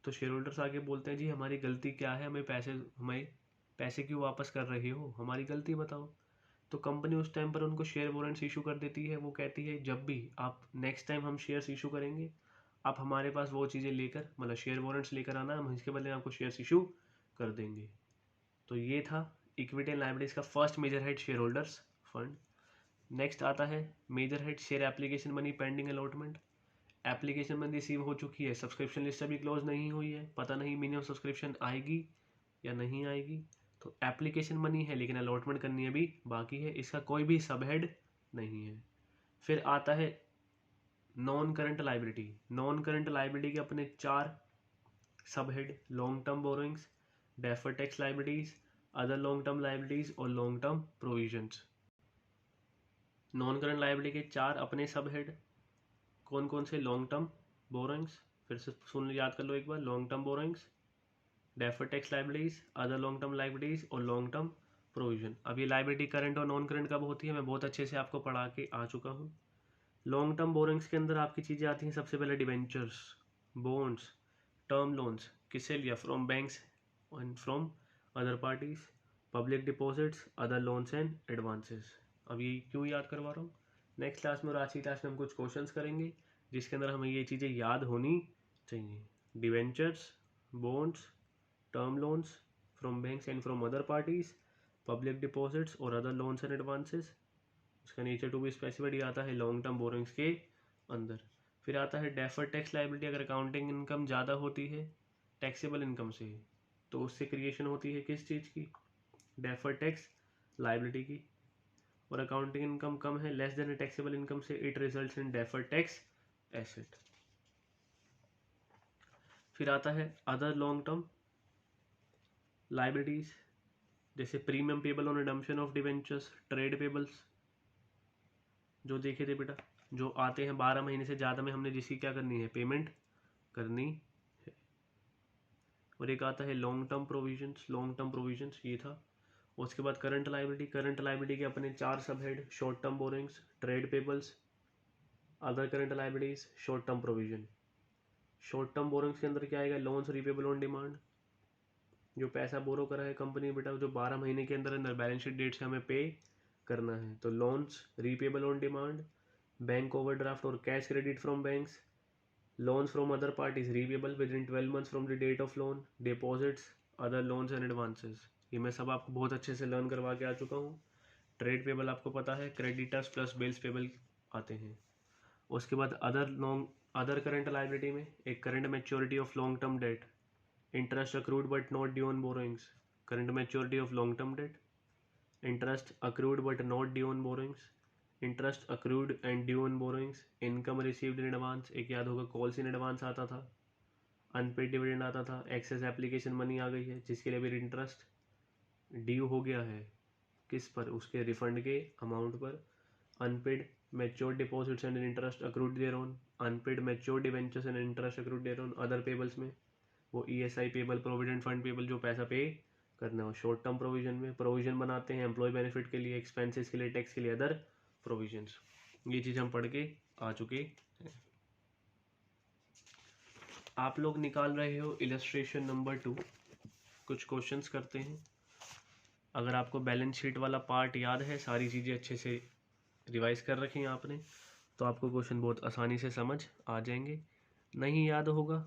तो शेयर होल्डर्स आगे बोलते हैं जी हमारी गलती क्या है, हमें पैसे हमें पैसे क्यों वापस कर रहे हो, हमारी गलती बताओ। तो कंपनी उस टाइम पर उनको शेयर वारंट्स इशू कर देती है। वो कहती है जब भी आप नेक्स्ट टाइम हम शेयर्स इशू करेंगे, आप हमारे पास वो चीज़ें लेकर, मतलब शेयर वारंट्स लेकर आना, हम इसके बदले आपको शेयर्स इशू कर देंगे। तो ये था इक्विटी एंड लायबिलिटीज का first major head, share holders fund. Next आता है major head share application money pending allotment. Application money receive हो चुकी है, सब्सक्रिप्शन लिस्ट अभी क्लोज नहीं हुई है, पता नहीं मिनिमम सब्सक्रिप्शन आएगी या नहीं आएगी। तो एप्लीकेशन मनी है लेकिन अलॉटमेंट करनी अभी बाकी है, इसका कोई भी सब हेड नहीं है। फिर आता है non current liability. Non current liability के अपने 4 sub head, long term borrowings, deferred tax liabilities, other long term liabilities और long term provisions. Non current liability के 4 अपने सब हेड कौन कौन से, लॉन्ग टर्म बोरोइंग्स, फिर से सुन याद कर लो एक बार, long term borrowings, deferred tax liabilities, other long term liabilities और लॉन्ग टर्म प्रोविजन। अब ये लाइबिलिटी करंट और नॉन करंट कब होती है, मैं बहुत अच्छे से आपको पढ़ा के आ चुका हूँ। लॉन्ग टर्म बोरिंग्स के अंदर आपकी चीज़ें आती हैं, सबसे पहले डिवेंचर्स, बॉन्ड्स, टर्म लोन्स, किससे लिया, from banks and from other parties, public deposits, other loans and advances. अब ये क्यों याद करवा रहा हूँ, नेक्स्ट क्लास में और आज की क्लास में हम कुछ क्वेश्चंस करेंगे जिसके अंदर हमें ये चीज़ें याद होनी चाहिए। Debentures, bonds, term loans from banks and from other parties, public deposits और अदर लोन्स एंड एडवांसेस। इसका नेचर टू बी स्पेसिफाइड आता है लॉन्ग टर्म बोरोइंग्स के अंदर। फिर आता है डेफर्ड टैक्स लाइबिलिटी। अगर अकाउंटिंग इनकम ज़्यादा होती है टैक्सेबल इनकम से, तो उससे क्रिएशन होती है किस चीज़ की, डेफर्ड टैक्स लाइबिलिटी की। और अकाउंटिंग इनकम कम है, लेस देन टैक्सेबल इनकम से, it results in deferred tax asset. फिर आता है अदर लॉन्ग टर्म लाइबिलिटीज, जैसे premium payable on redemption of debentures, trade payables जो देखे थे बेटा, जो आते हैं 12 महीने से ज़्यादा में, हमने जिसकी क्या करनी है, पेमेंट करनी है। और एक आता है long term provisions. Long term provisions ये था। उसके बाद करंट लाइबिलिटी। करंट लाइबिलिटी के अपने 4 sub head, short term borrowings, trade payables, other current liabilities, short term provision. Short term borrowings के अंदर क्या आएगा, लोन्स रीपेबल ऑन डिमांड, जो पैसा बोरो करा है कंपनी बेटा, जो 12 महीने के अंदर अंदर बैलेंस शीट डेट से हमें पे करना है, तो loans repayable on demand, bank overdraft और cash credit from banks, loans from other parties repayable within 12 months from the date of loan, deposits, other loans and advances। ये मैं सब आपको बहुत अच्छे से लर्न करवा के आ चुका हूँ। ट्रेड पेबल आपको पता है, क्रेडिटर्स प्लस बिल्स पेबल आते हैं। उसके बाद अदर करंट लाइबिलिटी में एक current maturity of long term debt, interest accrued but not due on borrowings, current maturity of long term debt, interest accrued but not due on borrowings, interest accrued and due on borrowings, income received in advance, एक याद होगा calls in advance आता था, unpaid dividend आता था, excess application money आ गई है जिसके लिए भी इंटरेस्ट ड्यू हो गया है, किस पर, उसके रिफंड के अमाउंट पर, unpaid mature deposits and interest accrued thereon, unpaid mature debentures and interest accrued thereon. Other payables में वो ESI payable, provident fund payable, जो पैसा पे करना हो। शॉर्ट टर्म प्रोविजन में प्रोविजन बनाते हैं एम्प्लॉय बेनिफिट के लिए, एक्सपेंसेस के लिए, टैक्स के लिए, अदर प्रोविजंस। ये चीज़ हम पढ़ के आ चुके हैं। आप लोग निकाल रहे हो इलस्ट्रेशन नंबर 2। कुछ क्वेश्चंस करते हैं। अगर आपको बैलेंस शीट वाला पार्ट याद है, सारी चीज़ें अच्छे से रिवाइज कर रखी हैं आपने, तो आपको क्वेश्चन बहुत आसानी से समझ आ जाएंगे। नहीं याद होगा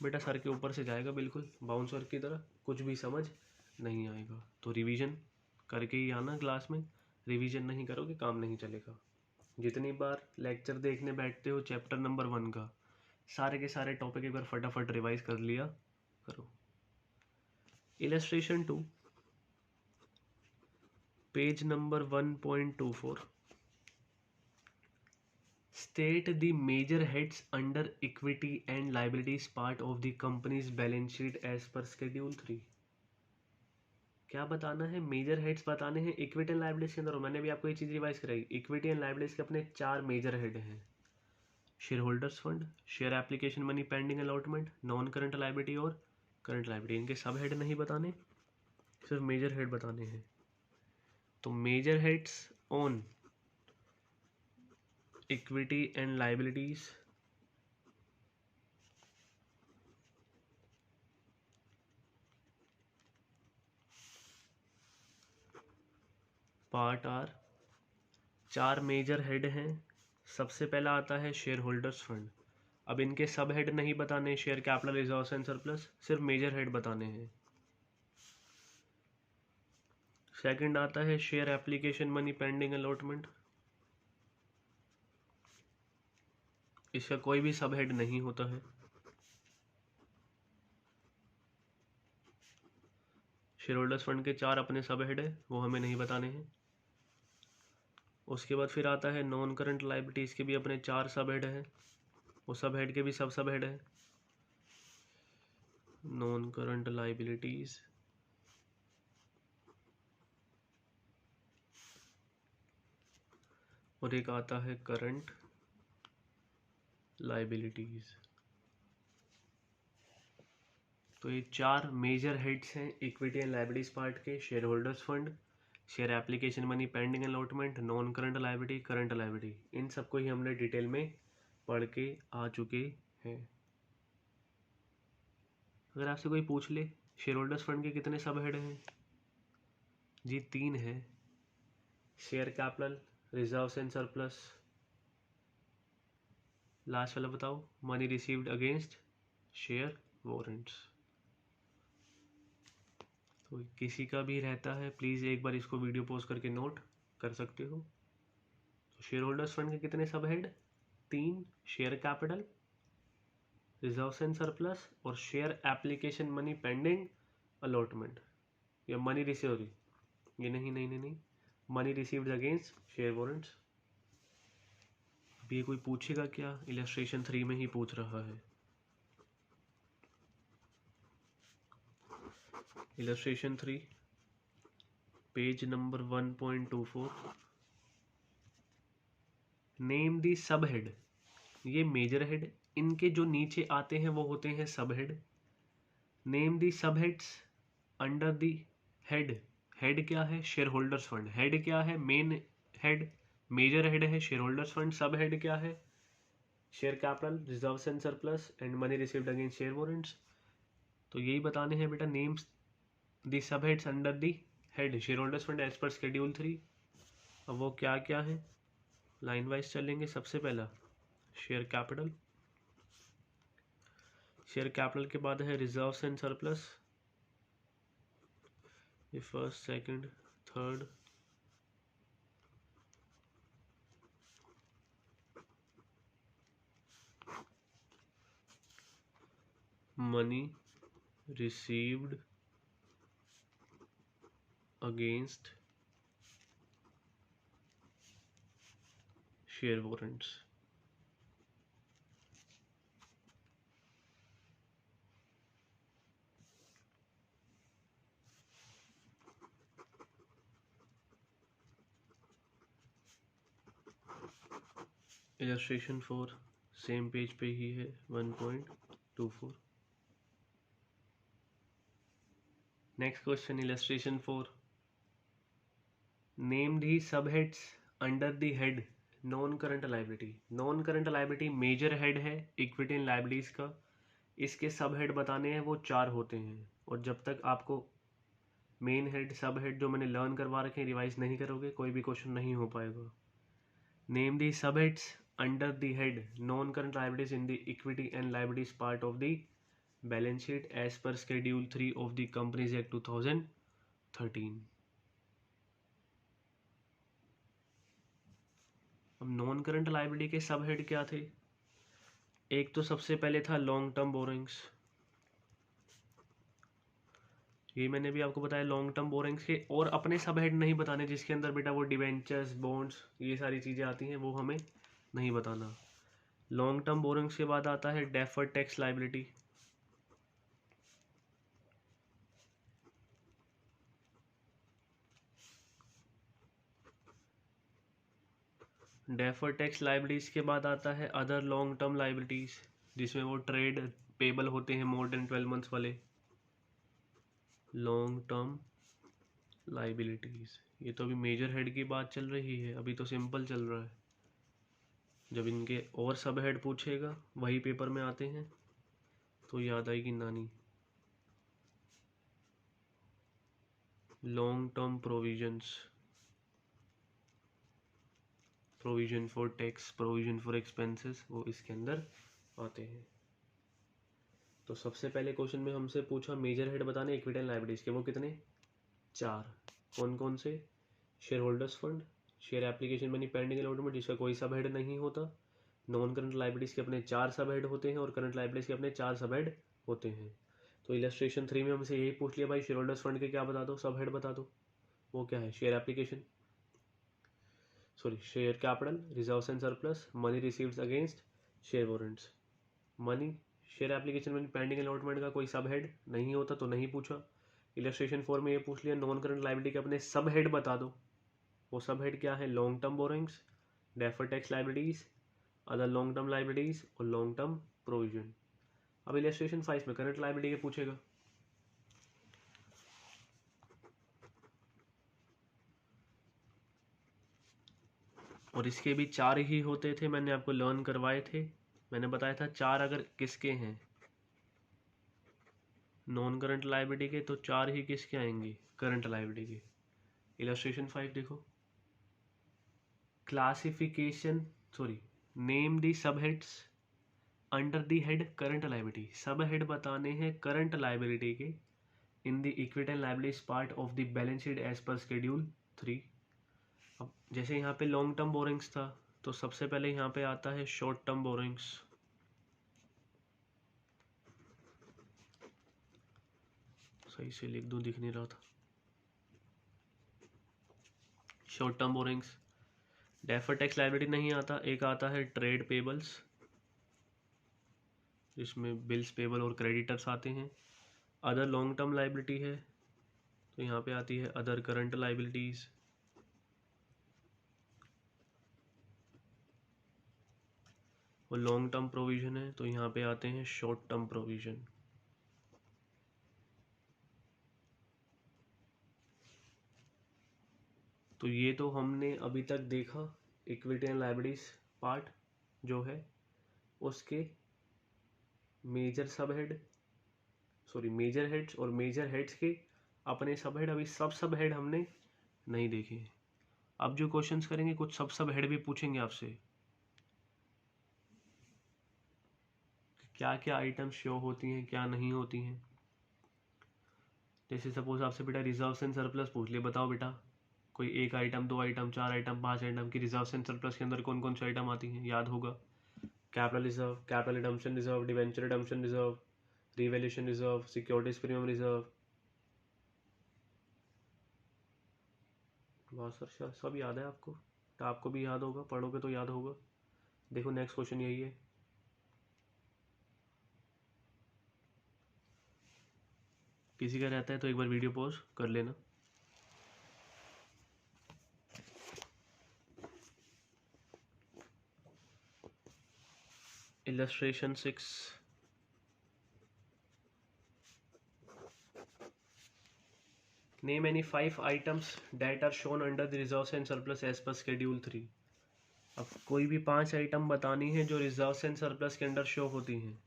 बेटा, सर के ऊपर से जाएगा बिल्कुल बाउंसर की तरह, कुछ भी समझ नहीं आएगा। तो रिवीजन करके ही आना क्लास में, रिवीजन नहीं करोगे काम नहीं चलेगा। जितनी बार लेक्चर देखने बैठते हो चैप्टर नंबर 1 का, सारे के सारे टॉपिक एक बार फटाफट रिवाइज कर लिया करो। Illustration 2 page number 1.24। State the major heads under equity and liabilities part of the company's balance sheet as per schedule 3। क्या बताना है, मेजर हेड्स बताने हैं इक्विटी एंड लायबिलिटीज के अंदर। मैंने भी आपको ये चीज़ रिवाइज कराई, इक्विटी एंड लायबिलिटीज के अपने 4 मेजर हेड हैं, share holders fund, share application money pending allotment, non current liability और करंट लायबिलिटी। इनके सब हेड नहीं बताने, सिर्फ मेजर हेड बताने हैं। तो major heads on equity and liabilities, part are, 4 major head हैं। सबसे पहला आता है शेयर होल्डर्स फंड। अब इनके सब हेड नहीं बताने, share capital, reserves and surplus, सिर्फ मेजर हेड बताने हैं। सेकंड आता है share application money pending allotment. इसका कोई भी सब हेड नहीं होता है। शेयर होल्डर्स फंड के 4 अपने सब हेड है, वो हमें नहीं बताने हैं। उसके बाद फिर आता है नॉन करंट लायबिलिटीज़ के भी अपने 4 सब हेड है, वो सब हेड के भी सब हेड है। नॉन करंट लायबिलिटीज़, और एक आता है करंट लायबिलिटीज़। तो ये 4 मेजर हेड्स हैं इक्विटी एंड लायबिलिटीज पार्ट के। Share holders fund, share application money pending allotment, non current liability, current liability, इन सबको ही हमने डिटेल में पढ़ के आ चुके हैं। अगर आपसे कोई पूछ ले शेयर होल्डर्स फंड के कितने सब हेड हैं, जी 3 है। Share capital, reserves and surplus, last वाला बताओ, money received against share warrants. तो किसी का भी रहता है प्लीज़ एक बार इसको वीडियो पॉज करके नोट कर सकते हो। तो शेयर होल्डर्स फंड के कितने sub head, 3, share capital, reserves and surplus, और share application money pending allotment, या मनी रिसीव, ये नहीं, money received against share warrants. अभी ये कोई पूछेगा क्या, इलस्ट्रेशन 3 में ही पूछ रहा है। Illustration 3 page number 1.24, name the सब हेड। ये मेजर हेड, इनके जो नीचे आते हैं वो होते हैं सब head. Name the sub heads under the head. Head क्या है, शेयर होल्डर्स फंड। हेड क्या है, मेन हेड, मेजर हेड है share holders fund. Sub head क्या है, share capital, reserves and surplus, and money received against share warrants. तो यही बताने हैं बेटा, names the sub heads under the head share holders fund as per schedule 3। अब वो क्या क्या है, लाइन वाइज चलेंगे। सबसे पहला शेयर कैपिटल, शेयर कैपिटल के बाद है रिजर्व्स एंड सरप्लस, ये first, second, third, money received against share warrants. Illustration 4 same page पे ही है, 1.24। Next question, illustration 4, name the sub heads under the head non current liability. Non current liability major head है equity and liabilities का। इसके सब head बताने हैं, वो 4 होते हैं। और जब तक आपको मेन हेड, सब हेड जो मैंने लर्न करवा रखे हैं, रिवाइज नहीं करोगे कोई भी क्वेश्चन नहीं हो पाएगा। Name the sub heads under the head non-current liabilities in the equity and liabilities part of the balance sheet as per schedule 3 of the Companies Act 2013। अब नॉन करंट लायबिलिटी के सब हेड क्या थे, एक तो सबसे पहले था लॉन्ग टर्म बोरिंग्स। ये मैंने भी आपको बताया, लॉन्ग टर्म बोरिंग्स के और अपने सब हेड नहीं बताने, जिसके अंदर बेटा वो डिवेंचर्स, बॉन्ड्स, ये सारी चीज़ें आती हैं, वो हमें नहीं बताना। लॉन्ग टर्म बोरिंग्स के बाद आता है deferred tax liability. Deferred tax liabilities के बाद आता है अदर लॉन्ग टर्म लायबिलिटीज, जिसमें वो ट्रेड पेबल होते हैं मोर देन 12 मंथ्स वाले लॉन्ग टर्म लायबिलिटीज। ये तो अभी मेजर हेड की बात चल रही है, अभी तो सिंपल चल रहा है। जब इनके और सब हेड पूछेगा, वही पेपर में आते हैं, तो याद आएगी नानी। Long term provisions, provision for tax, provision for expenses, वो इसके अंदर आते हैं। तो सबसे पहले क्वेश्चन में हमसे पूछा मेजर हेड बताने इक्विटी एंड लायबिलिटीज के, वो कितने, 4। कौन कौन से, share holders fund, share application money pending allotment जिसका कोई सब हेड नहीं होता, नॉन करंट लायबिलिटीज के अपने 4 सब हेड होते हैं और करंट लायबिलिटीज के अपने 4 सब हेड होते हैं। तो इलस्ट्रेशन 3 में हमसे यही पूछ लिया भाई शेयर होल्डर्स फंड के क्या बता दो, सब हेड बता दो। वो क्या है, share application, sorry share capital, reserves and surplus, money received against share warrants. Money, share application में पेंडिंग अलॉटमेंट का कोई सब हेड नहीं होता तो नहीं पूछा। इलस्ट्रेशन 4 में ये पूछ लिया नॉन करंट लायबिलिटी के अपने सब हेड बता दो। वो सब हेड क्या है, long term borrowings, deferred tax liabilities, other long term liabilities और लॉन्ग टर्म प्रोविजन। अब इलस्ट्रेशन 5 में करंट लायबिलिटी के पूछेगा। और इसके भी 4 ही होते थे, मैंने आपको लर्न करवाए थे। मैंने बताया था 4 अगर किसके हैं नॉन करंट लायबिलिटी के, तो 4 ही किसके आएंगे, करंट लायबिलिटी के। इलस्ट्रेशन 5 देखो, classification, sorry, name the sub heads under the head current liability. Sub head बताने हैं करंट लायबिलिटी के in the equity and liabilities part of the balance sheet as per schedule 3। अब जैसे यहाँ पे long term borings था, तो सबसे पहले यहाँ पे आता है शॉर्ट टर्म बोरिंग्स। सही से लिख दूं, दिख नहीं रहा था। Short term borrowings, deferred tax liability नहीं आता, एक आता है ट्रेड पेबल्स जिसमें बिल्स पेबल और क्रेडिटर्स आते हैं। अदर लॉन्ग टर्म लायबिलिटी है तो यहाँ पे आती है अदर करंट लायबिलिटीज। और लॉन्ग टर्म प्रोविजन है तो यहाँ पे आते हैं शॉर्ट टर्म प्रोविजन। तो ये तो हमने अभी तक देखा इक्विटी एंड लायबिलिटीज पार्ट जो है उसके मेजर सब हेड, सॉरी मेजर हेड्स और मेजर हेड्स के अपने सब हेड। अभी सब हेड हमने नहीं देखे। अब जो क्वेश्चंस करेंगे कुछ सब हेड भी पूछेंगे आपसे, क्या क्या आइटम शो होती हैं क्या नहीं होती हैं। जैसे सपोज आपसे बेटा रिजर्व्स एंड सरप्लस पूछ लिया, बताओ बेटा कोई एक आइटम, 2 आइटम, 4 आइटम, 5 आइटम की रिजर्व्स एंड सरप्लस के अंदर कौन कौन सी आइटम आती हैं, याद होगा। Capital reserve, capital redemption reserve, debenture redemption reserve, revaluation reserve, securities premium reserve. बहुत सर सब याद है आपको, तो आपको भी याद होगा, पढ़ोगे तो याद होगा। देखो नेक्स्ट क्वेश्चन यही है, किसी का रहता है तो एक बार वीडियो पॉज कर लेना। Illustration 6, name any 5 items that are shown under the reserves and surplus as per schedule 3। अब कोई भी 5 आइटम बतानी है जो रिजर्व्स एंड सरप्लस के अंडर शो होती हैं।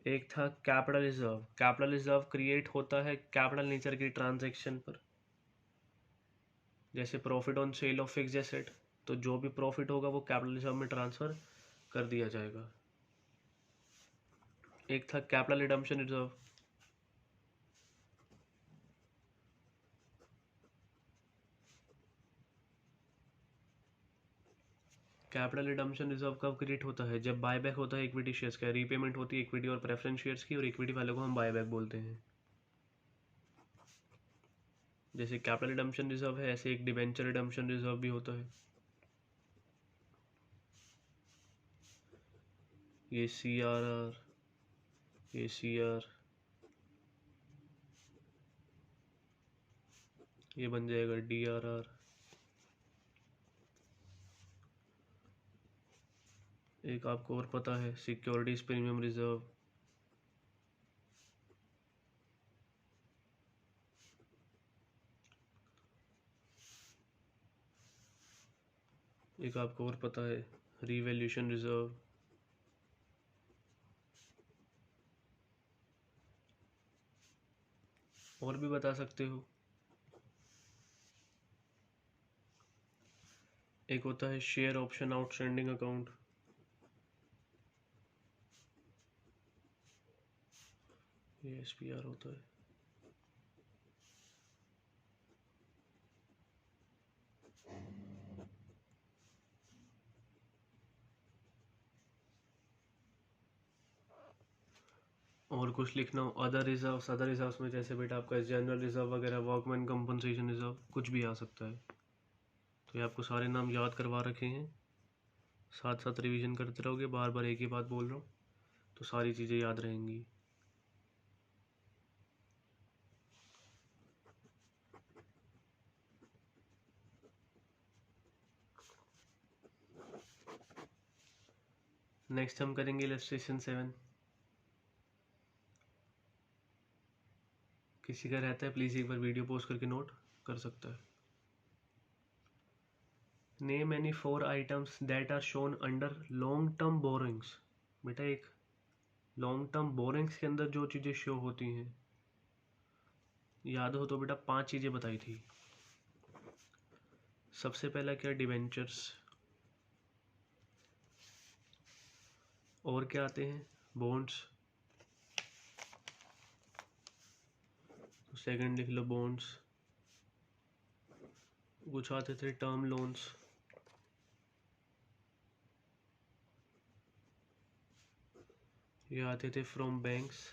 एक था capital reserve, capital reserve create होता है कैपिटल नेचर की ट्रांजैक्शन पर, जैसे profit on sale of fixed asset, तो जो भी प्रॉफिट होगा वो कैपिटल रिजर्व में ट्रांसफर कर दिया जाएगा। एक था capital redemption reserve, capital redemption reserve कब क्रिएट होता है, जब बायबैक होता है इक्विटी शेयर्स का, रीपेमेंट होती है इक्विटी और प्रेफरेंस शेयर्स की, और इक्विटी वाले को हम बायबैक बोलते हैं। जैसे कैपिटल रिडम्पशन रिजर्व है, ऐसे एक डिबेंचर रिडम्पशन रिजर्व भी होता है। ये CRR, ये CR, ये बन जाएगा DRR। एक आपको और पता है सिक्योरिटीज प्रीमियम रिजर्व, एक आपको और पता है रिवैल्यूएशन रिजर्व, और भी बता सकते हो। एक होता है शेयर ऑप्शन आउटस्टैंडिंग अकाउंट, ये SPR होता है। और कुछ लिखना हो, अदर रिजर्व्स, अदर रिजर्व्स में जैसे बेटा आपका जनरल रिजर्व वगैरह, वर्कमैन कंपनसेशन रिजर्व, कुछ भी आ सकता है। तो ये आपको सारे नाम याद करवा रखे हैं, साथ साथ रिवीजन करते रहोगे, बार बार एक ही बात बोल रहा हूँ तो सारी चीज़ें याद रहेंगी। नेक्स्ट हम करेंगे इलस्ट्रेशन 7। किसी का रहता है प्लीज़ एक बार वीडियो पॉज करके नोट कर सकता है। Name any 4 items that are shown under long term borrowings. बेटा एक लॉन्ग टर्म बोरिंग्स के अंदर जो चीज़ें शो होती हैं, याद हो तो बेटा 5 चीज़ें बताई थी। सबसे पहला क्या, डिवेंचर्स। और क्या आते हैं, बॉन्ड्स। तो सेकंड लिख लो बॉन्ड्स। कुछ आते थे टर्म लोन्स, ये आते थे फ्रॉम बैंक्स,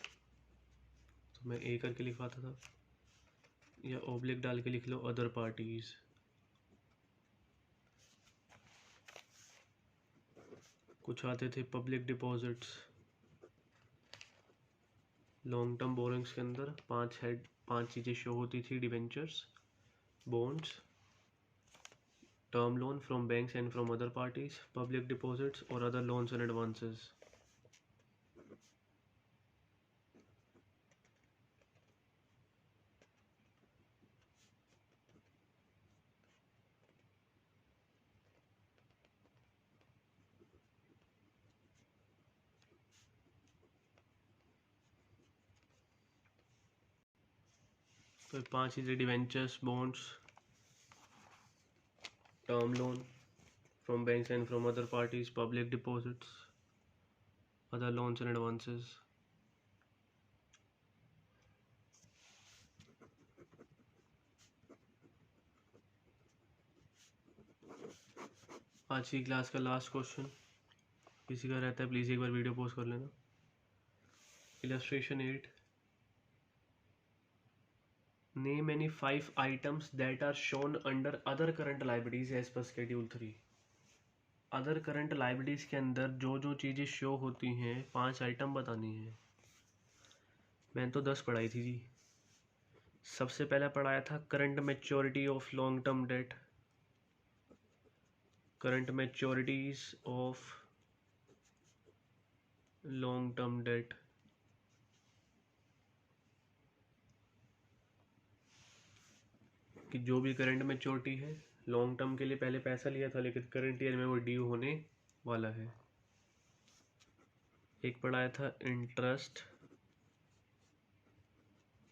तो मैं ए करके लिखवाता था, या ऑब्लिक डाल के लिख लो अदर पार्टीज। कुछ आते थे public deposits. Long term borings के अंदर 5 चीज़ें शो होती थी, debentures, bonds, term loan from banks and from other parties, public deposits और अदर लोन्स एंड एडवांसेस। तो 5 चीज़ें, debentures, bonds, term loan from banks and from other parties, public deposits, other loans and advances. आज की class का last question किसी का रहता है प्लीज़ एक बार वीडियो पॉज कर लेना। Illustration 8। Name any 5 items that are shown under other current liabilities as per schedule 3। Other current liabilities के अंदर जो जो चीज़ें शो होती हैं 5 आइटम बतानी है। मैंने तो 10 पढ़ाई थी जी। सबसे पहला पढ़ाया था current maturity of long term debt, current मैच्योरिटीज of long term debt. कि जो भी करंट मैच्योरिटी है लॉन्ग टर्म के लिए, पहले पैसा लिया था लेकिन करंट ईयर में वो ड्यू होने वाला है। एक पढ़ाया था interest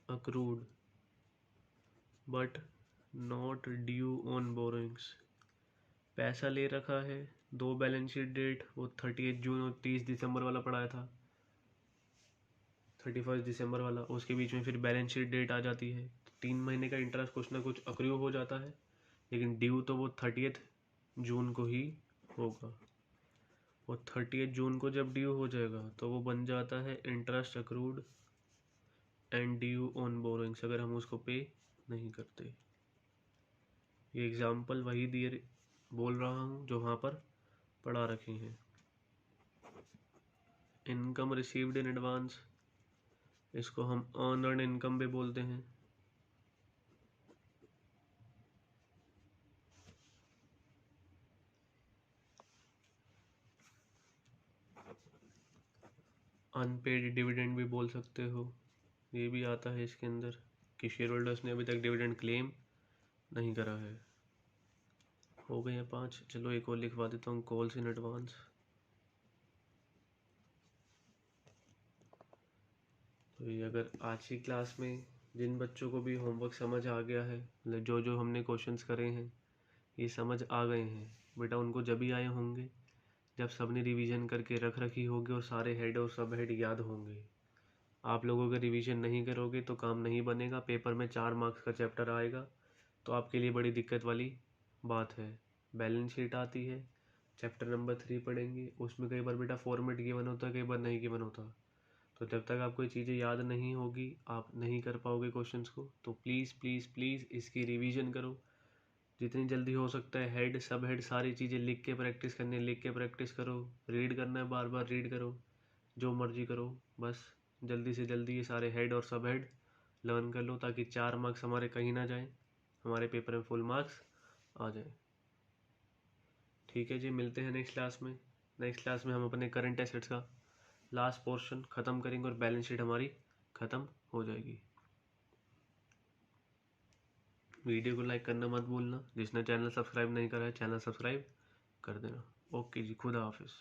accrued but not due on borrowings. पैसा ले रखा है, 2 बैलेंस शीट डेट, वो 30 जून और 30 दिसंबर वाला पढ़ाया था, 31 दिसंबर वाला। उसके बीच में फिर बैलेंस शीट डेट आ जाती है, 3 महीने का इंटरेस्ट कुछ ना कुछ अक्रू हो जाता है, लेकिन ड्यू तो वो 30 जून को ही होगा। वो 30 जून को जब ड्यू हो जाएगा तो वो बन जाता है interest accrued and due on borrowings, अगर हम उसको पे नहीं करते। ये एग्जाम्पल वही दिए बोल रहा हूँ जो वहाँ पर पढ़ा रखे हैं। इनकम रिसीव्ड इन एडवांस, इसको हम अर्नड इनकम भी बोलते हैं। अनपेड डिविडेंड भी बोल सकते हो, ये भी आता है इसके अंदर कि शेयर होल्डर्स ने अभी तक डिविडेंड क्लेम नहीं करा है। हो गए हैं 5। चलो एक और लिखवा देता हूँ, कॉल्स इन एडवांस। तो ये अगर आज की क्लास में जिन बच्चों को भी होमवर्क समझ आ गया है, मतलब जो जो हमने क्वेश्चंस करे हैं ये समझ आ गए हैं, बेटा उनको जब ही आए होंगे जब सबने रिवीजन करके रख रखी होगी और सारे हेड और सब हेड याद होंगे। आप लोगों का रिवीजन नहीं करोगे तो काम नहीं बनेगा, पेपर में 4 मार्क्स का चैप्टर आएगा तो आपके लिए बड़ी दिक्कत वाली बात है। बैलेंस शीट आती है, चैप्टर नंबर 3 पढ़ेंगे, उसमें कई बार बेटा फॉर्मेट गिवन होता है, कई बार नहीं गिवन होता। तो जब तक आपको ये चीज़ें याद नहीं होगी, आप नहीं कर पाओगे क्वेश्चंस को। तो प्लीज़ प्लीज़ प्लीज़ इसकी रिवीजन करो जितनी जल्दी हो सकता है। हेड सब हेड सारी चीज़ें लिख के प्रैक्टिस करनी है, लिख के प्रैक्टिस करो। रीड करना है, बार बार रीड करो, जो मर्जी करो, बस जल्दी से जल्दी ये सारे हेड और सब हेड लर्न कर लो ताकि 4 मार्क्स हमारे कहीं ना जाए, हमारे पेपर में फुल मार्क्स आ जाए। ठीक है जी, मिलते हैं नेक्स्ट क्लास में। नेक्स्ट क्लास में हम अपने करंट एसेट्स का लास्ट पोर्शन ख़त्म करेंगे और बैलेंस शीट हमारी ख़त्म हो जाएगी। वीडियो को लाइक करना मत भूलना। जिसने चैनल सब्सक्राइब नहीं करा है चैनल सब्सक्राइब कर देना। ओके जी, खुदा हाफिज़।